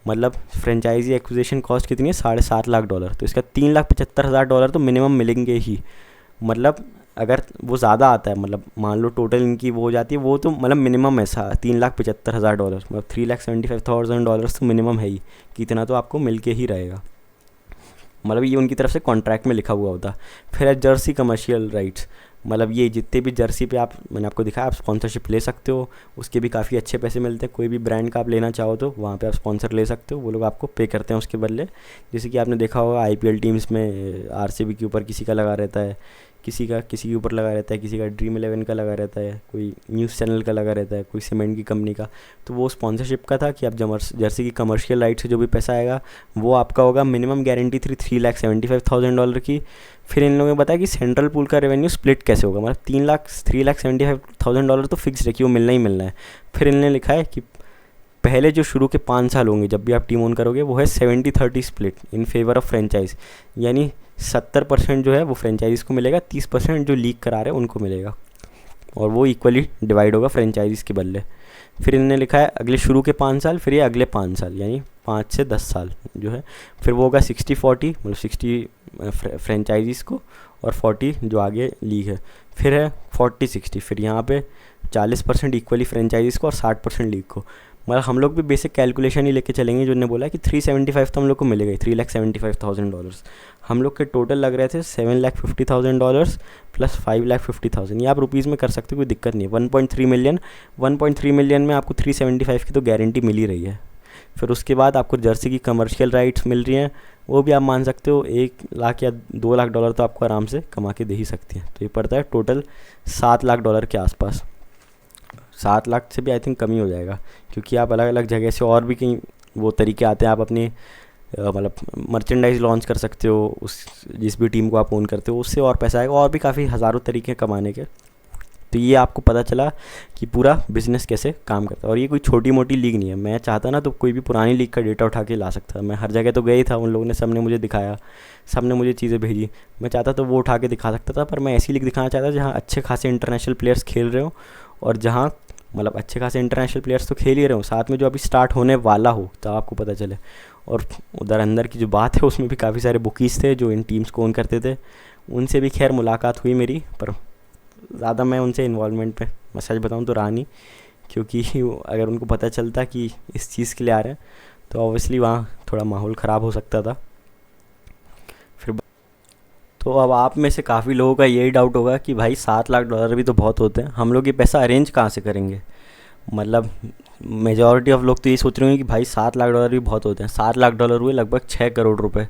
S1: मतलब फ्रेंचाइजी एक्विजिशन कॉस्ट कितनी है $7.5 लाख, तो इसका $3,75,000 तो मिनिमम मिलेंगे ही। मतलब अगर वो ज़्यादा आता है, मतलब मान लो टोटल इनकी वो हो जाती है, वो तो मतलब मिनिमम है $3,75,000, मतलब $3,75,000 तो मिनिमम है ही कि इतना तो आपको मिल के ही रहेगा, मतलब ये उनकी तरफ से कॉन्ट्रैक्ट में लिखा हुआ होता। फिर है जर्सी कमर्शियल राइट्स, मतलब ये जितने भी जर्सी पे आप मैंने आपको दिखाया आप स्पॉन्सरशिप ले सकते हो, उसके भी काफ़ी अच्छे पैसे मिलते हैं। कोई भी ब्रांड का आप लेना चाहो तो वहाँ पे आप स्पॉन्सर ले सकते हो, वो लोग आपको पे करते हैं उसके बदले। जैसे कि आपने देखा होगा IPL टीम्स में RCB के ऊपर किसी का लगा रहता है, किसी के ऊपर लगा रहता है, किसी का ड्रीम 11 का लगा रहता है, कोई न्यूज़ चैनल का लगा रहता है, कोई सीमेंट की कंपनी का। तो वो स्पॉन्सरशिप का था कि आप जर्सी की कमर्शियल राइट से जो भी पैसा आएगा वो आपका होगा। मिनिमम गारंटी थी $3,75,000 की। फिर इन लोगों ने बताया कि सेंट्रल पूल का रेवेन्यू स्प्लिट कैसे होगा, मतलब $3,75,000 तो फिक्स है कि वो मिलना ही मिलना है। फिर इन्होंने लिखा है कि पहले जो शुरू के 5 साल होंगे जब भी आप टीम ओन करोगे वो है 70-30 split in favour of franchise, यानी 70% जो है वो फ्रेंचाइजीज़ को मिलेगा, 30% जो लीग करा रहे हैं उनको मिलेगा, और वो इक्वली डिवाइड होगा फ्रेंचाइजीज़ के बदले। फिर इन्होंने लिखा है अगले शुरू के 5 साल, फिर ये अगले 5 साल यानी 5 से 10 साल जो है। फिर वो होगा 60-40, मतलब 60 फ्रेंचाइजीज़ को और 40 जो आगे लीग है। फिर है 40-60, फिर यहाँ पे 40% इक्वली फ्रेंचाइजीज़ को और 60% लीग को। मतलब हम लोग भी बेसिक कैलकुलेशन ही लेके चलेंगे, जो उन्होंने बोला कि 375 तो हम लोग को मिलेगा ही, $375,000। हम लोग के टोटल लग रहे थे $750,000 प्लस $550,000। ये आप रुपीज़ में कर सकते हो, कोई दिक्कत नहीं है। 1.3 मिलियन, 1.3 मिलियन में आपको 375 की तो गारंटी मिल ही रही है। फिर उसके बाद आपको जर्सी की कमर्शियल राइट्स मिल रही हैं, वो भी आप मान सकते हो 1 लाख या $2 लाख तो आपको आराम से कमा के दे ही सकती है। तो ये पड़ता है टोटल $7 लाख के आसपास। 7 लाख से भी आई थिंक कम ही हो जाएगा, क्योंकि आप अलग अलग जगह से और भी कहीं वो तरीके आते हैं। आप अपनी मतलब मर्चेंडाइज लॉन्च कर सकते हो, उस जिस भी टीम को आप ओन करते हो उससे और पैसा आएगा, और भी काफ़ी हज़ारों तरीके कमाने के। तो ये आपको पता चला कि पूरा बिज़नेस कैसे काम करता है। और ये कोई छोटी मोटी लीग नहीं है। मैं चाहता ना तो कोई भी पुरानी लीग का डेटा उठा के ला सकता था। मैं हर जगह तो गई था, उन लोगों ने सबने मुझे दिखाया, सबने मुझे चीज़ें भेजी। मैं चाहता तो वो उठा के दिखा सकता था, पर मैं ऐसी लीग दिखाना चाहता जहाँ अच्छे खासे इंटरनेशनल प्लेयर्स खेल रहे हो, और जहाँ मतलब अच्छे खासे इंटरनेशनल प्लेयर्स तो खेल ही रहे हो, साथ में जो अभी स्टार्ट होने वाला हो तो आपको पता चले। और उधर अंदर की जो बात है उसमें भी काफ़ी सारे बुकीज़ थे जो इन टीम्स को ओन करते थे। उनसे भी खैर मुलाकात हुई मेरी, पर ज़्यादा मैं उनसे इन्वॉल्वमेंट पे मैं सच बताऊँ तो रहा नहीं, क्योंकि अगर उनको पता चलता कि इस चीज़ के लिए आ रहे हैं तो ऑब्वियसली वहाँ थोड़ा माहौल ख़राब हो सकता था। फिर तो अब आप में से काफ़ी लोगों का यही डाउट होगा कि भाई $7 लाख भी तो बहुत होते हैं, हम लोग ये पैसा अरेंज कहाँ से करेंगे। मतलब मेजॉरिटी ऑफ लोग तो ये सोच रहे होंगे कि भाई $7 लाख भी बहुत होते हैं। $7 लाख हुए लगभग 6 करोड़ रुपए।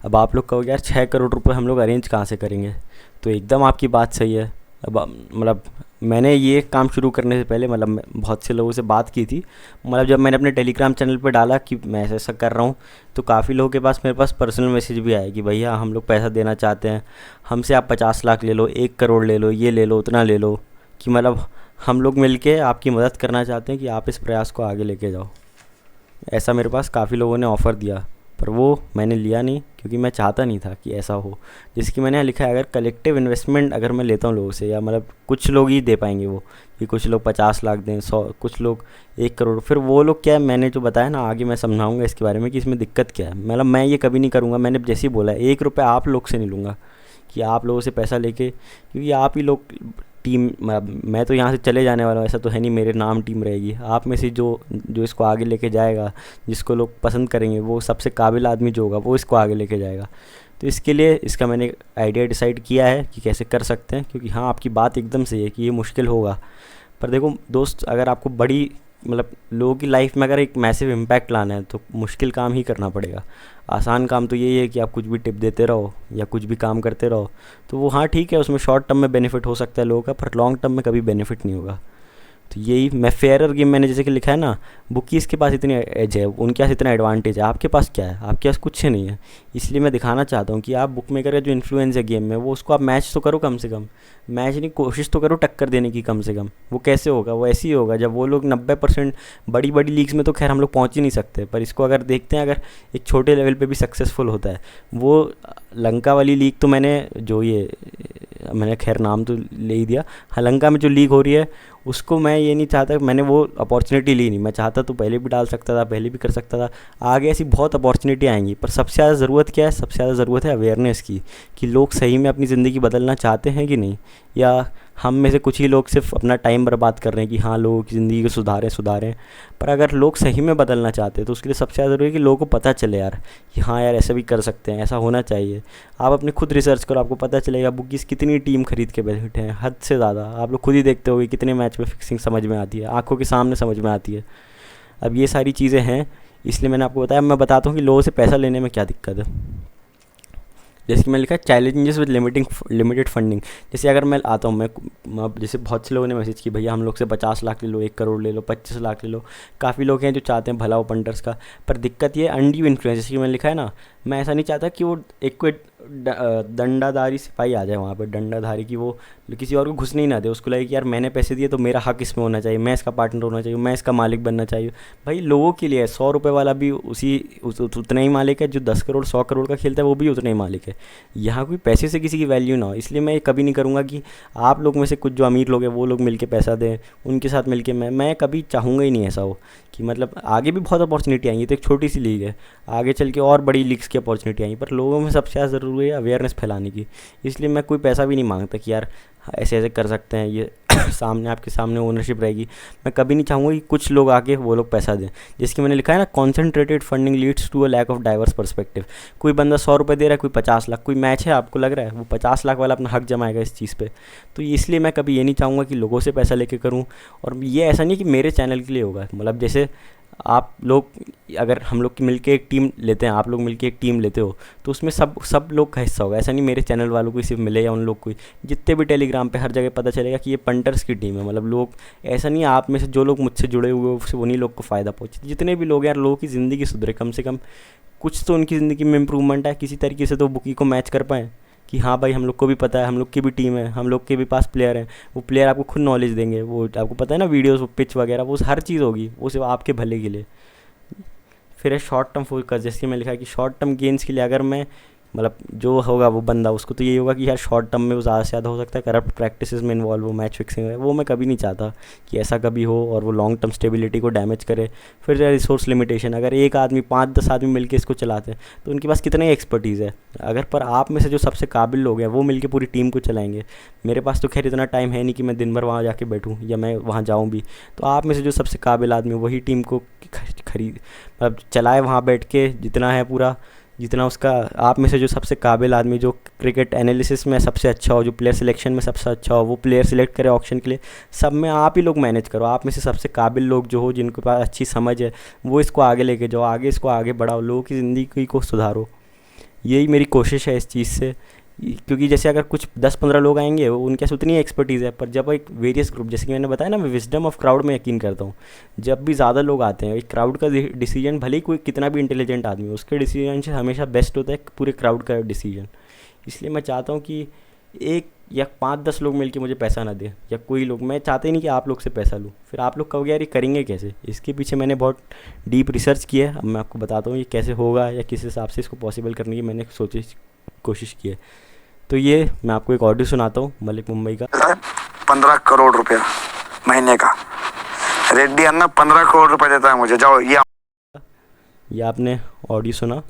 S1: अब आप लोग कहोगे यार 6 करोड़ रुपए हम लोग अरेंज कहाँ से करेंगे। तो एकदम आपकी बात सही है। अब मतलब मैंने ये काम शुरू करने से पहले मतलब बहुत से लोगों से बात की थी। मतलब जब मैंने अपने टेलीग्राम चैनल पे डाला कि मैं ऐसा कर रहा हूँ, तो काफ़ी लोगों के पास मेरे पास पर्सनल मैसेज भी आए कि भैया हम लोग पैसा देना चाहते हैं, हमसे आप 50 लाख ले लो, 1 करोड़ ले लो, ये ले लो, उतना ले लो, कि मतलब हम लोग मिलके आपकी मदद करना चाहते हैं कि आप इस प्रयास को आगे लेके जाओ। ऐसा मेरे पास काफ़ी लोगों ने ऑफ़र दिया, पर वो मैंने लिया नहीं, क्योंकि मैं चाहता नहीं था कि ऐसा हो। जैसे कि मैंने यहाँ लिखा है, अगर कलेक्टिव इन्वेस्टमेंट अगर मैं लेता हूँ लोगों से, या मतलब कुछ लोग ही दे पाएंगे वो, कि कुछ लोग 50 लाख दें, 100, कुछ लोग 1 करोड़, फिर वो लोग क्या है, मैंने जो बताया ना आगे मैं समझाऊंगा इसके बारे में कि इसमें दिक्कत क्या है। मतलब मैं ये कभी नहीं करूँगा, मैंने जैसे ही बोला 1 रुपये आप लोग से नहीं लूँगा, कि आप लोगों से पैसा लेके, क्योंकि आप ही लोग टीम, मैं तो यहाँ से चले जाने वाला हूँ, ऐसा तो है नहीं, मेरे नाम टीम रहेगी। आप में से जो जो इसको आगे लेके जाएगा, जिसको लोग पसंद करेंगे, वो सबसे काबिल आदमी जो होगा वो इसको आगे लेके जाएगा। तो इसके लिए इसका मैंने आइडिया डिसाइड किया है कि कैसे कर सकते हैं। क्योंकि हाँ, आपकी बात एकदम सही है कि ये मुश्किल होगा, पर देखो दोस्त, अगर आपको बड़ी मतलब लोगों की लाइफ में अगर एक मैसिव इम्पैक्ट लाना है तो मुश्किल काम ही करना पड़ेगा। आसान काम तो यही है कि आप कुछ भी टिप देते रहो या कुछ भी काम करते रहो, तो वो हाँ ठीक है, उसमें शॉर्ट टर्म में बेनिफिट हो सकता है लोगों का, पर लॉन्ग टर्म में कभी बेनिफिट नहीं होगा। तो यही मैं फेयरर गेम, मैंने जैसे कि लिखा है ना, बुकीज़ के पास इतनी एज है, उनके पास इतना एडवांटेज है, आपके पास क्या है, आपके पास कुछ नहीं है। इसलिए मैं दिखाना चाहता हूँ कि आप बुक मेकर का जो इन्फ्लुएंस है गेम में, वो उसको आप मैच तो करो, कम से कम मैच नहीं, कोशिश तो करो टक्कर देने की कम से कम। वो कैसे होगा, वो ऐसे ही होगा जब वो लोग 90% बड़ी बड़ी लीग्स में तो खैर हम लोग पहुँच ही नहीं सकते, पर इसको अगर देखते हैं, अगर एक छोटे लेवल पे भी सक्सेसफुल होता है। वो लंका वाली लीग तो मैंने खैर नाम तो ले ही दिया। हाँ, लंका में जो लीग हो रही है उसको मैं ये नहीं चाहता, मैंने वो अपॉर्चुनिटी ली नहीं। मैं चाहता तो पहले भी डाल सकता था, पहले भी कर सकता था, आगे ऐसी बहुत अपॉर्चुनिटी आएंगी। पर सबसे ज़्यादा ज़रूरत क्या है, सबसे ज़्यादा ज़रूरत है अवेयरनेस की, कि लोग सही में अपनी ज़िंदगी बदलना चाहते हैं कि नहीं, या हम में से कुछ ही लोग सिर्फ अपना टाइम बर्बाद कर रहे हैं कि हाँ लोगों की ज़िंदगी को सुधारें। पर अगर लोग सही में बदलना चाहते हैं तो उसके लिए सबसे ज़्यादा ज़रूरी है कि लोगों को पता चले यार कि हाँ यार ऐसा भी कर सकते हैं, ऐसा होना चाहिए। आप अपने खुद रिसर्च करो, आपको पता चलेगा बुकीज़ कितनी टीम खरीद के बैठे हैं, हद से ज़्यादा। आप लोग खुद ही देखते होगे कितने मैच में फिक्सिंग समझ में आती है, आंखों के सामने समझ में आती है। अब ये सारी चीज़ें हैं, इसलिए मैंने आपको बताया। मैं बताता हूँ कि लोगों से पैसा लेने में क्या दिक्कत है। जैसे कि मैं लिखा है चैलेंजेस विद लिमिटेड फंडिंग। जैसे अगर मैं आता हूँ, मैं जैसे बहुत से लोगों ने मैसेज की भैया हम लोग से 50 लाख ले लो, 1 करोड़ ले लो, 25 लाख ले लो। काफ़ी लोग हैं जो चाहते हैं भला हो पंटर्स का, पर दिक्कत ये अनड्यू इन्फ्लुएंस। जैसे कि मैंने लिखा है ना, मैं ऐसा नहीं चाहता कि वो एक को दंडाधारी सिपाही आ जाए वहाँ पे, डंडाधारी की वो किसी और को घुसने ही ना दे, उसको लगे कि यार मैंने पैसे दिए तो मेरा हक इसमें होना चाहिए, मैं इसका पार्टनर होना चाहिए, मैं इसका मालिक बनना चाहिए। भाई लोगों के लिए है, 100 रुपये वाला भी उतना ही मालिक है, जो 10 करोड़ 100 करोड़ का खेलता है वो भी उतना ही मालिक है। यहाँ कोई पैसे से किसी की वैल्यू ना हो, इसलिए मैं ये कभी नहीं करूँगा कि आप लोग में से कुछ जो अमीर लोग हैं वो लोग मिलके पैसा दें, उनके साथ मिलके मैं कभी चाहूँगा ही नहीं ऐसा हो। कि मतलब आगे भी बहुत अपॉर्चुनिटी आएंगी, तो एक छोटी सी लीग है, आगे चल के और बड़ी लीग्स की अपॉर्चुनिटी आएंगी, पर लोगों में सबसे ज़्यादा ज़रूरी है अवेयरनेस फैलाने की। इसलिए मैं कोई पैसा भी नहीं मांगता कि यार ऐसे ऐसे कर सकते हैं ये सामने आपके सामने ओनरशिप रहेगी। मैं कभी नहीं चाहूँगा कि कुछ लोग आके वो लोग पैसा दें, जिसकी मैंने लिखा है ना, concentrated funding leads to a lack of diverse perspective. कोई बंदा 100 रुपये दे रहा है, कोई 50 लाख, कोई मैच है आपको लग रहा है वो 50 लाख वाला अपना हक जमाएगा इस चीज़ पे। तो इसलिए मैं कभी ये नहीं चाहूँगा कि लोगों से पैसा लेके करूँ। और ये ऐसा नहीं कि मेरे चैनल के लिए होगा, मतलब जैसे आप लोग, अगर हम लोग की मिलके एक टीम लेते हैं, आप लोग मिलके एक टीम लेते हो, तो उसमें सब सब लोग का हिस्सा होगा। ऐसा नहीं मेरे चैनल वालों को ही सिर्फ मिले या उन लोग को ही, जितने भी टेलीग्राम पे हर जगह पता चलेगा कि ये पंटर्स की टीम है। मतलब लोग, ऐसा नहीं है आप में से जो लोग मुझसे जुड़े हुए हो सिर्फ उन्हीं लोग को फ़ायदा पहुँचे, जितने भी लोग यार, लोगों की ज़िंदगी सुधरे, कम से कम कुछ तो उनकी ज़िंदगी में इम्प्रूवमेंट है किसी तरीके से, तो बुकी को मैच कर पाएँ कि हाँ भाई हम लोग को भी पता है, हम लोग की भी टीम है, हम लोग के भी पास प्लेयर हैं, वो प्लेयर आपको खुद नॉलेज देंगे, वो आपको पता है ना, वीडियोस, वो पिच वगैरह, वो हर चीज़ होगी, वो सिर्फ आपके भले के लिए। फिर है शॉर्ट टर्म फोकस, जैसे कि मैं लिखा है कि शॉर्ट टर्म गेंस के लिए अगर मैं, मतलब जो होगा वो बंदा, उसको तो यही होगा कि यार शॉर्ट टर्म में वो ज़्यादा से ज़्यादा हो सकता है करप्ट प्रैक्टिसेस में इन्वॉल्व हो, मैच फिक्सिंग है, वो मैं कभी नहीं चाहता कि ऐसा कभी हो और वो लॉन्ग टर्म स्टेबिलिटी को डैमेज करे। फिर है रिसोर्स लिमिटेशन, अगर एक आदमी 5-10 आदमी मिलकर इसको चलाते हैं तो उनके पास कितनी एक्सपर्टीज़ है, अगर पर आप में से जो सबसे काबिल लोग हैं वो मिलकर पूरी टीम को चलाएंगे। मेरे पास तो खैर इतना टाइम है नहीं कि मैं दिन भर वहाँ जाके बैठूँ या मैं वहाँ जाऊँ भी, तो आप में से जो सबसे काबिल आदमी वही टीम को खरीद, मतलब चलाए वहाँ बैठ के, जितना है पूरा, जितना उसका, आप में से जो सबसे काबिल आदमी जो क्रिकेट एनालिसिस में सबसे अच्छा हो, जो प्लेयर सिलेक्शन में सबसे अच्छा हो, वो प्लेयर सिलेक्ट करे ऑक्शन के लिए, सब में आप ही लोग मैनेज करो। आप में से सबसे काबिल लोग जो हो, जिनके पास अच्छी समझ है, वो इसको आगे लेके जाओ, आगे इसको आगे बढ़ाओ, लोगों की ज़िंदगी को सुधारो। यही मेरी कोशिश है इस चीज़ से। क्योंकि जैसे अगर कुछ 10-15 लोग आएंगे, वो उनके पास उतनी एक्सपर्टीज़ है, पर जब एक वेरियस ग्रुप, जैसे कि मैंने बताया ना, मैं विजडम ऑफ क्राउड में यकीन करता हूँ। जब भी ज़्यादा लोग आते हैं, एक क्राउड का डिसीजन, भले ही कोई कितना भी इंटेलिजेंट आदमी हो, उसके डिसीजन से हमेशा बेस्ट होता है पूरे क्राउड का डिसीजन। इसलिए मैं चाहता हूँ कि एक या 5-10 लोग मिलके मुझे पैसा ना दे, या कोई लोग, मैं चाहता ही नहीं कि आप लोग से पैसा लूँ। फिर आप लोग कहोगे यार ये करेंगे कैसे, इसके पीछे मैंने बहुत डीप रिसर्च की है। अब मैं आपको बताता हूँ ये कैसे होगा या किस हिसाब से इसको पॉसिबल करने की मैंने सोची कोशिश की है। तो ये मैं आपको एक ऑडियो सुनाता हूँ मलिक मुंबई का।
S2: 15 करोड़ रुपया महीने का, रेड्डी अन्ना 15 करोड़ रुपया देता है मुझे, जाओ।
S1: ये आपने ऑडियो सुना।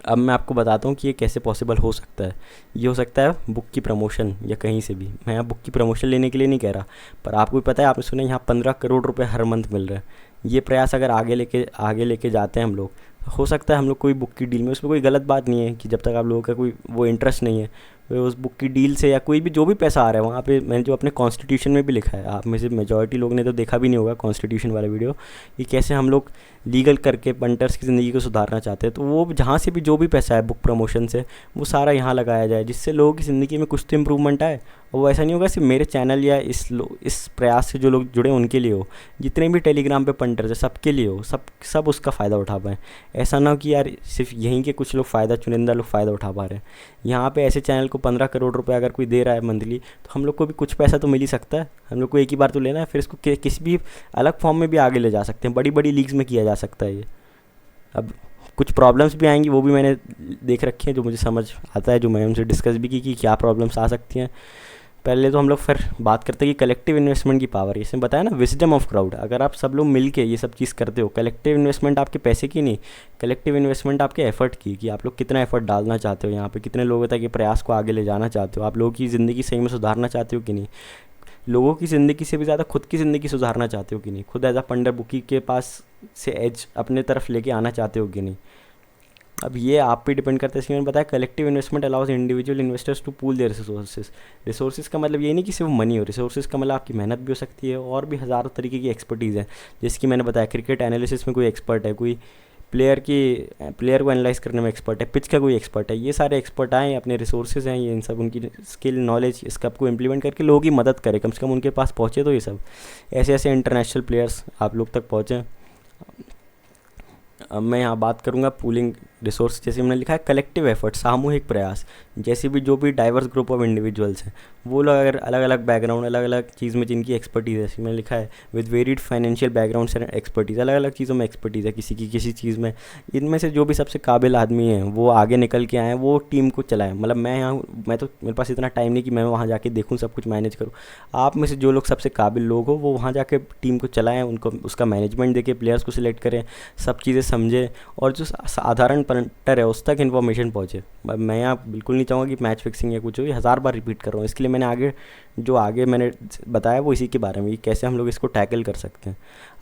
S1: अब मैं आपको बताता हूँ कि ये कैसे पॉसिबल हो सकता है। ये हो सकता है बुक की प्रमोशन या कहीं से भी। मैं यहाँ बुक की प्रमोशन लेने के लिए नहीं कह रहा, पर आपको भी पता है, आपने सुना यहाँ 15 करोड़ रुपए हर मंथ मिल रहे हैं। ये प्रयास अगर आगे लेके जाते हैं हम लोग, हो सकता है हम लोग कोई बुक की डील में, उसमें कोई गलत बात नहीं है कि जब तक आप लोगों का कोई वो इंटरेस्ट नहीं है, वो उस बुक की डील से या कोई भी जो भी पैसा आ रहा है वहाँ पे, मैंने जो अपने कॉन्स्टिट्यूशन में भी लिखा है, आप में से मेजॉरिटी लोग ने तो देखा भी नहीं होगा कॉन्स्टिट्यूशन वाला वीडियो, कि कैसे हम लोग लीगल करके पंटर्स की ज़िंदगी को सुधारना चाहते हैं। तो वो जहाँ से भी जो भी पैसा है बुक प्रमोशन से, वो सारा यहाँ लगाया जाए, जिससे लोगों की ज़िंदगी में कुछ तो इम्प्रूवमेंट आए। और वो ऐसा नहीं होगा सिर्फ मेरे चैनल या इस प्रयास से जो लोग जुड़े उनके लिए हो, जितने भी टेलीग्राम पे पंटर्स है सबके लिए हो, सब उसका फ़ायदा उठा पाएँ। ऐसा ना हो कि यार सिर्फ यहीं के कुछ लोग फ़ायदा, चुनिंदा लोग फ़ायदा उठा पा रहे हैं। यहाँ पे ऐसे चैनल को 15 करोड़ रुपए अगर कोई दे रहा है मंथली, तो हम लोग को भी कुछ पैसा तो मिल ही सकता है। हम लोग को एक ही बार तो लेना है, फिर इसको किसी भी अलग फॉर्म में भी आगे ले जा सकते हैं, बड़ी बड़ी लीग्स में किया जा सकता है ये। अब कुछ प्रॉब्लम्स भी आएंगी, वो भी मैंने देख रखी हैं, जो मुझे समझ आता है, जो मैं उनसे डिस्कस भी की कि क्या प्रॉब्लम्स आ सकती हैं। पहले तो हम लोग फिर बात करते हैं कि कलेक्टिव इन्वेस्टमेंट की पावर। इसमें बताया ना, विजडम ऑफ क्राउड। अगर आप सब लोग मिल के ये सब चीज़ करते हो, कलेक्टिव इन्वेस्टमेंट आपके पैसे की नहीं, कलेक्टिव इन्वेस्टमेंट आपके एफर्ट की, कि आप लोग कितना एफर्ट डालना चाहते हो यहाँ पे, कितने लोगों तक ये प्रयास को आगे ले जाना चाहते हो, आप लोगों की ज़िंदगी सही में सुधारना चाहते हो कि नहीं, लोगों की ज़िंदगी से भी ज़्यादा खुद की ज़िंदगी सुधारना चाहते हो कि नहीं, खुद एज अ पंडर बुकी के पास से एज अपने तरफ लेके आना चाहते हो कि नहीं। अब ये आप पे डिपेंड करता है। इसलिए मैंने बताया collective investment allows individual investors to pool their resources का मतलब ये नहीं कि सिर्फ मनी हो, रिसोर्सेज का मतलब आपकी मेहनत भी हो सकती है, और भी हज़ारों तरीके की एक्सपर्टीज़ है। जैसे कि मैंने बताया क्रिकेट एनालिसिस में कोई एक्सपर्ट है, कोई प्लेयर को एनालाइज करने में एक्सपर्ट है, पिच का कोई एक्सपर्ट है। ये सारे एक्सपर्ट आए, अपने रिसोर्सेज हैं ये, इन सब उनकी स्किल नॉलेज इस सब को इम्प्लीमेंट करके लोगों की मदद करे, कम से कम उनके पास पहुँचे। तो ये सब ऐसे ऐसे इंटरनेशनल प्लेयर्स आप लोग तक पहुँचें। अब मैं यहाँ बात करूँगा पूलिंग रिसोर्स जैसे हमने लिखा है कलेक्टिव एफर्ट, सामूहिक प्रयास। जैसे भी जो भी डाइवर्स ग्रुप ऑफ इंडिविजुअल्स हैं, वो लोग अगर अलग अलग बैकग्राउंड, अलग अलग चीज़ में जिनकी एक्सपर्टीज़ है, जैसे मैंने लिखा है with varied financial background and expertise, अलग अलग चीज़ों में एक्सपर्टीज़ है किसी की किसी चीज़ में, इनमें से जो भी सबसे काबिल आदमी हैं वो आगे निकल के आए हैं, वो टीम को चलाएं। मतलब मैं यहाँ, मैं तो, मेरे पास इतना टाइम नहीं कि मैं वहाँ जाके देखूँ, सब कुछ मैनेज करूँ। आप में से जो लोग सबसे काबिल लोग हो वो वहाँ जाके टीम को चलाएं, उनको उसका मैनेजमेंट देके प्लेयर्स को सिलेक्ट करें, सब चीज़ें समझें, और जो साधारण पंटर है उस तक इन्फॉर्मेशन पहुँचे। मैं यहाँ बिल्कुल नहीं चाहूँगा कि मैच फिक्सिंग या कुछ हो, ये 1000 बार रिपीट कर रहा हूँ। इसके लिए मैंने आगे मैंने बताया वो इसी के बारे में, कि कैसे हम लोग इसको टैकल कर सकते हैं।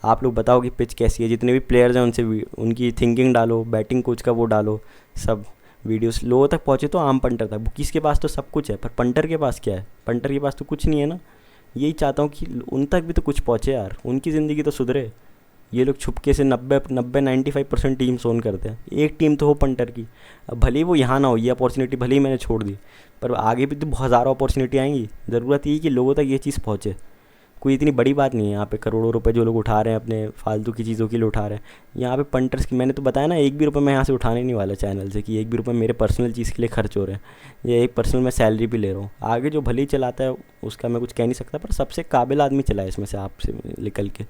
S1: आप लोग बताओ कि पिच कैसी है, जितने भी प्लेयर्स हैं उनसे उनकी थिंकिंग डालो, बैटिंग कोच का वो डालो, सब वीडियोस लोगों तक पहुँचे। तो आम पंटर तक, बुकीज़ के पास तो सब कुछ है, पर पंटर के पास क्या है? पंटर के पास तो कुछ नहीं है ना। यही चाहता हूँ कि उन तक भी तो कुछ पहुँचे यार, उनकी ज़िंदगी तो सुधरे। ये लोग छुपके से 95% टीम्स ओन करते हैं, एक टीम तो हो पंटर की। अब भले ही वो यहाँ ना हो, ये अपॉर्चुनिटी भले ही मैंने छोड़ दी, पर आगे भी तो हज़ारों अपॉर्चुनिटी आएंगी। ज़रूरत यही कि लोगों तक ये चीज़ पहुँचे। कोई इतनी बड़ी बात नहीं है यहाँ पे करोड़ों रुपए जो लोग उठा रहे हैं अपने फालतू की चीज़ों के लिए उठा रहे हैं। यहाँ पे पंटर्स की, मैंने तो बताया ना, एक भी रुपये मैं यहाँ से उठाने नहीं वाला चैनल से, कि एक भी रुपये मेरे पर्सनल चीज़ के लिए खर्च हो रहे हैं, या एक पर्सनल मैं सैलरी भी ले रहा हूँ। आगे जो भले ही चलाता है उसका मैं कुछ कह नहीं सकता, पर सबसे काबिल आदमी चलाए इसमें से, आपसे निकल के।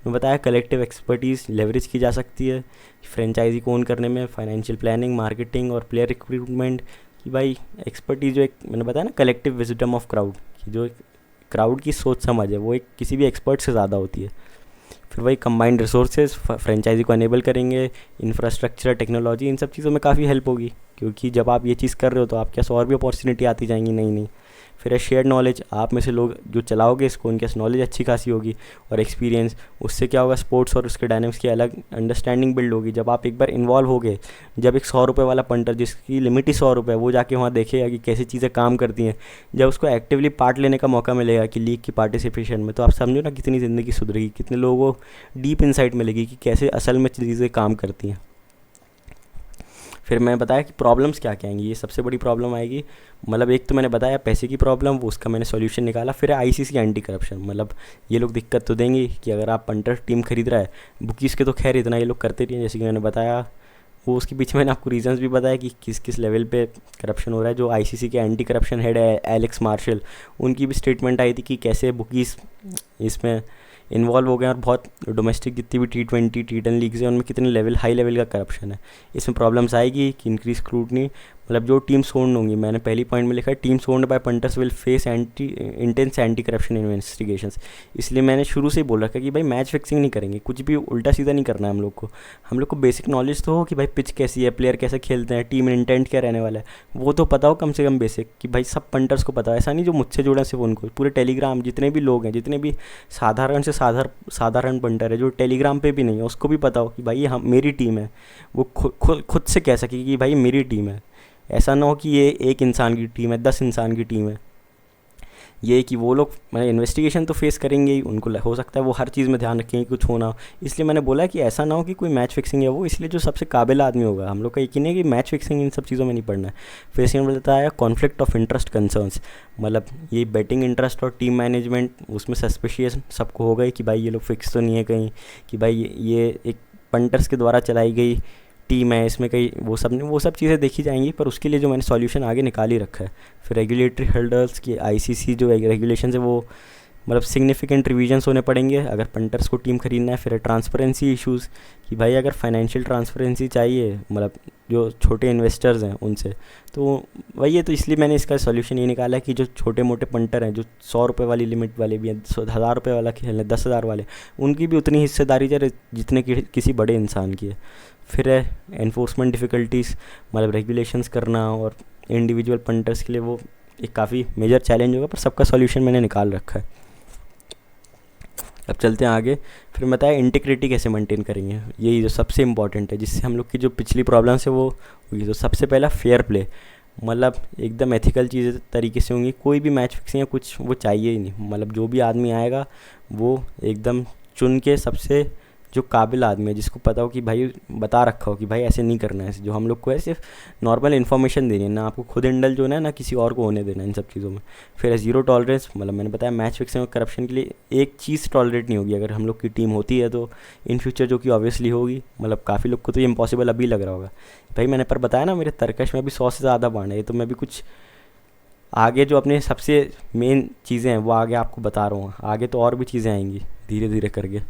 S1: मैं बताया कलेक्टिव एक्सपर्टीज़ लेवरेज की जा सकती है फ्रेंचाइजी को ओन करने में, फाइनेंशियल प्लानिंग, मार्केटिंग और प्लेयर रिक्रूटमेंट। कि भाई एक्सपर्टीज़ जो एक मैंने बताया ना, कलेक्टिव विजडम ऑफ क्राउड, कि जो क्राउड की सोच समझ है वो एक किसी भी एक्सपर्ट से ज़्यादा होती है। फिर वही कंबाइंड रिसोर्सेज फ्रेंचाइजी को अनेबल करेंगे, इंफ्रास्ट्रक्चर, टेक्नोलॉजी, इन सब चीज़ों में काफ़ी हेल्प होगी, क्योंकि जब आप ये चीज़ कर रहे हो तो आपके पास और भी अपॉर्चुनिटी आती जाएंगी नई नई। फिर है शेयर नॉलेज, आप में से लोग जो चलाओगे इसको, उनके पास नॉलेज अच्छी खासी होगी और एक्सपीरियंस। उससे क्या होगा, स्पोर्ट्स और उसके डायनेमिक्स की अलग अंडरस्टैंडिंग बिल्ड होगी। जब आप एक बार इन्वॉल्व हो गए, जब एक 100 रुपये वाला पंटर जिसकी लिमिट ही 100 रुपये है, वो जाके वहाँ देखेगा कि कैसी चीज़ें काम करती हैं, जब उसको एक्टिवली पार्ट लेने का मौका मिलेगा कि लीग की पार्टिसिपेशन में, तो आप समझो ना कितनी ज़िंदगी सुधरेगी, कितने लोगों को डीप इंसाइट मिलेगी कि कैसे असल में चीज़ें काम करती हैं। फिर मैं बताया कि प्रॉब्लम्स क्या क्या आएंगी। ये सबसे बड़ी प्रॉब्लम आएगी, मतलब एक तो मैंने बताया पैसे की प्रॉब्लम, वो उसका मैंने सॉल्यूशन निकाला। फिर है आईसीसी एंटी करप्शन, मतलब ये लोग दिक्कत तो देंगे कि अगर आप पंटर टीम खरीद रहा है, बुकीज़ के तो खैर इतना ये लोग करते नहीं हैं, जैसे कि मैंने बताया। वो उसके पीछे मैंने आपको रीजंस भी बताया कि किस किस लेवल पे करप्शन हो रहा है। जो आईसीसी के एंटी करप्शन हेड है एलेक्स मार्शल, उनकी भी स्टेटमेंट आई थी कि कैसे बुकीज़ इसमें इन्वॉल्व हो गए और बहुत डोमेस्टिक जितनी भी T20 T10 लीग्स हैं उनमें कितने लेवल, हाई लेवल का करप्शन है। इसमें प्रॉब्लम्स आएगी कि इंक्रीज स्क्रूटनी, मतलब जो टीम्स ओन्ड होंगी, मैंने पहली पॉइंट में लिखा है teams owned by punters will face intense anti corruption investigations. इसलिए मैंने शुरू से ही बोल रखा है कि भाई मैच फिक्सिंग नहीं करेंगे, कुछ भी उल्टा सीधा नहीं करना है हम लोग को बेसिक नॉलेज तो हो कि भाई पिच कैसी है, प्लेयर कैसे खेलते हैं, टीम इंटेंट क्या रहने वाला है, वो तो पता हो कम से कम बेसिक, कि भाई सब पंटर्स को पता है। ऐसा नहीं जो मुझसे जुड़े सिर्फ उनको, पूरे टेलीग्राम जितने भी लोग हैं, जितने भी साधारण से साधारण पंटर है जो टेलीग्राम पे भी नहीं है, उसको भी पता हो कि भाई ये हम मेरी टीम है। वो खुद से कह सके कि भाई मेरी टीम है। ऐसा ना हो कि ये एक इंसान की टीम है, 10 इंसान की टीम है। ये कि वो लोग मतलब इन्वेस्टिगेशन तो फेस करेंगे ही, उनको हो सकता है वो हर चीज़ में ध्यान रखें कि कुछ होना हो। इसलिए मैंने बोला कि ऐसा ना हो कि कोई मैच फिक्सिंग है वो, इसलिए जो सबसे काबिल आदमी होगा, हम लोग का यकीन है कि मैच फिक्सिंग इन सब चीज़ों में नहीं पड़ना है। फिर इसमें बोलता है कॉन्फ्लिक्ट ऑफ इंटरेस्ट कंसर्न्स, मतलब ये बैटिंग इंटरेस्ट और टीम मैनेजमेंट, उसमें सस्पिशियस सबको हो गई कि भाई ये लोग फिक्स तो नहीं है कहीं, कि भाई ये एक पंटर्स के द्वारा चलाई गई टीम है, इसमें कई वो सब चीज़ें देखी जाएंगी। पर उसके लिए जो मैंने सॉल्यूशन आगे निकाल ही रखा है। फिर रेगुलेटरी हर्डल्स की आईसीसी जो रेगुलेशन है वो मतलब सिग्निफिकेंट रिवीजन्स होने पड़ेंगे अगर पंटर्स को टीम खरीदना है। फिर ट्रांसपेरेंसी इश्यूज़, कि भाई अगर फाइनेंशियल ट्रांसपेरेंसी चाहिए, मतलब जो छोटे इन्वेस्टर्स हैं उनसे, तो वही है। तो इसलिए मैंने इसका सॉल्यूशन ये निकाला है कि जो छोटे मोटे पंटर हैं, जो 100 रुपये वाली लिमिट वाले भी हैं, 1000 रुपये वाला खेल है, 10,000 वाले, उनकी भी उतनी हिस्सेदारी जितने किसी बड़े इंसान की है। फिर है एनफोर्समेंट डिफ़िकल्टीज़, मतलब रेगुलेशंस करना और इंडिविजुअल पंटर्स के लिए वो एक काफ़ी मेजर चैलेंज होगा, पर सबका सॉल्यूशन मैंने निकाल रखा है। अब चलते हैं आगे। फिर बताया इंटीग्रिटी कैसे मेंटेन करेंगे, यही जो सबसे इम्पॉर्टेंट है, जिससे हम लोग की जो पिछली प्रॉब्लम्स है वो हुई। तो सबसे पहला फेयर प्ले, मतलब एकदम एथिकल चीज़ें तरीके से होंगी, कोई भी मैच फिक्सिंग या कुछ वो चाहिए ही नहीं। मतलब जो भी आदमी आएगा वो एकदम चुन के सबसे जो काबिल आदमी है, जिसको पता हो कि भाई बता रखा हो कि भाई ऐसे नहीं करना है, जो हम लोग को है सिर्फ नॉर्मल इन्फॉर्मेशन देनी है, ना आपको खुद इंडल्ज होना है ना किसी और को होने देना है इन सब चीज़ों में। फिर ज़ीरो टॉलरेंस, मतलब मैंने बताया मैच फिक्सिंग और करप्शन के लिए एक चीज़ टॉलरेट नहीं होगी अगर हम लोग की टीम होती है तो इन फ्यूचर, जो कि ऑब्वियसली होगी। मतलब काफ़ी लोग को तो ये इम्पॉसिबल अभी लग रहा होगा भाई, मैंने पर बताया ना मेरे तरकश में भी 100 से ज़्यादा बांड है, तो मैं भी कुछ आगे जो अपने सबसे मेन चीज़ें हैं वो आगे आपको बता रहा हूँ, आगे तो और भी चीज़ें आएंगी धीरे धीरे करके।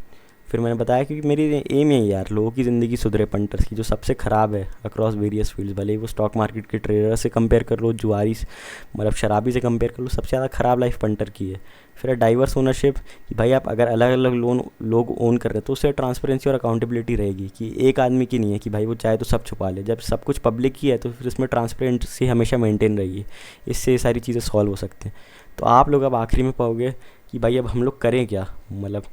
S1: फिर मैंने बताया कि मेरी एम है यार, लोगों की ज़िंदगी सुधरे, पंटर्स की जो सबसे ख़राब है अक्रॉस वेरियस फील्ड्स, भले ही वो स्टॉक मार्केट के ट्रेडर से कंपेयर कर लो, जुआरी मतलब शराबी से कंपेयर कर लो, सबसे ज़्यादा ख़राब लाइफ पंटर की है। फिर डाइवर्स ओनरशिप, कि भाई आप अगर अलग अलग लोग ओन कर रहे हैं तो उससे ट्रांसपेरेंसी और अकाउंटेबिलिटी रहेगी, कि एक आदमी की नहीं है कि भाई वो चाहे तो सब छुपा ले। जब सब कुछ पब्लिक की है तो फिर उसमें ट्रांसपेरेंसी हमेशा मेंटेन रहेगी, इससे ये सारी चीज़ें सॉल्व हो सकते हैं। तो आप लोग अब आखिरी में पाओगे कि भाई अब हम लोग करें क्या, मतलब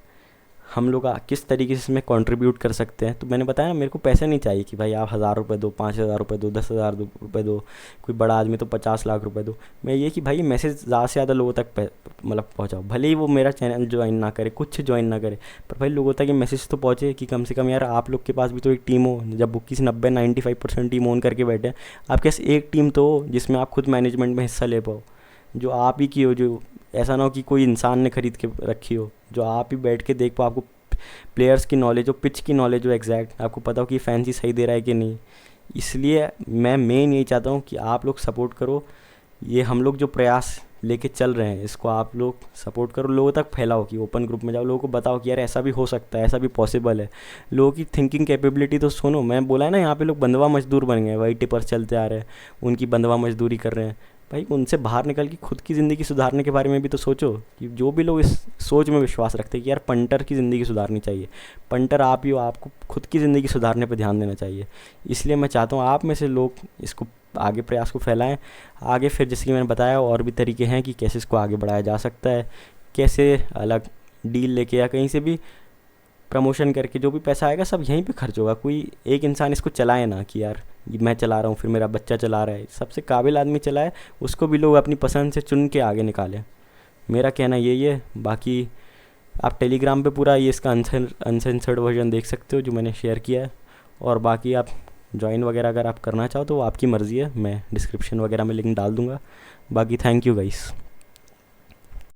S1: हम लोग किस तरीके से इसमें कंट्रीब्यूट कर सकते हैं। तो मैंने बताया ना, मेरे को पैसे नहीं चाहिए कि भाई आप 1,000 रुपये दो, 5,000 रुपये दो, 10,000 रुपये दो, कोई बड़ा आदमी तो 50 लाख रुपए दो। मैं ये कि भाई मैसेज ज़्यादा से ज़्यादा लोगों तक मतलब पहुँचाओ, भले ही वो मेरा चैनल ज्वाइन ना करे, कुछ ज्वाइन ना करे, पर भाई लोगों तक ये मैसेज तो पहुँचे कि कम से कम यार आप लोग के पास भी तो एक टीम हो। जब बुकीज 90-95% टीम ओन करके बैठे हैं, आपके पास एक टीम तो हो जिसमें आप खुद मैनेजमेंट में हिस्सा ले पाओ, जो आप ही की हो, जो ऐसा ना हो कि कोई इंसान ने खरीद के रखी हो, जो आप ही बैठ के देख पाओ, आपको प्लेयर्स की नॉलेज हो, पिच की नॉलेज हो, एग्जैक्ट आपको पता हो कि फैंसी सही दे रहा है कि नहीं। इसलिए मैं मेन यही चाहता हूँ कि आप लोग सपोर्ट करो, ये हम लोग जो प्रयास लेके चल रहे हैं इसको आप लोग सपोर्ट करो, लोगों तक फैलाओ, कि ओपन ग्रुप में जाओ, लोगों को बताओ कि यार ऐसा भी हो सकता है, ऐसा भी पॉसिबल है। लोगों की थिंकिंग कैपेबिलिटी तो सुनो, मैं बोला है ना यहाँ पे लोग बंधवा मजदूर बन गए, वही टिपर चलते आ रहे हैं, उनकी बंधवा मजदूरी कर रहे हैं। भाई उनसे बाहर निकल के खुद की ज़िंदगी सुधारने के बारे में भी तो सोचो, कि जो भी लोग इस सोच में विश्वास रखते हैं कि यार पंटर की ज़िंदगी सुधारनी चाहिए, पंटर आप ही हो, आपको खुद की ज़िंदगी सुधारने पर ध्यान देना चाहिए। इसलिए मैं चाहता हूँ आप में से लोग इसको आगे प्रयास को फैलाएं आगे। फिर जैसे कि मैंने बताया और भी तरीके हैं कि कैसे इसको आगे बढ़ाया जा सकता है, कैसे अलग डील लेके या कहीं से भी प्रमोशन करके जो भी पैसा आएगा सब यहीं पे खर्च होगा। कोई एक इंसान इसको चलाए ना कि यार ये मैं चला रहा हूँ, फिर मेरा बच्चा चला रहा है, सबसे काबिल आदमी चलाए, उसको भी लोग अपनी पसंद से चुन के आगे निकालें। मेरा कहना यही है। बाकी आप टेलीग्राम पे पूरा ये इसका अनसेंसर्ड वर्जन देख सकते हो जो मैंने शेयर किया है, और बाकी आप ज्वाइन वगैरह अगर आप करना चाहो तो वो आपकी मर्ज़ी है, मैं डिस्क्रिप्शन वगैरह में लिंक डाल दूँगा। बाकी थैंक यू गाइस।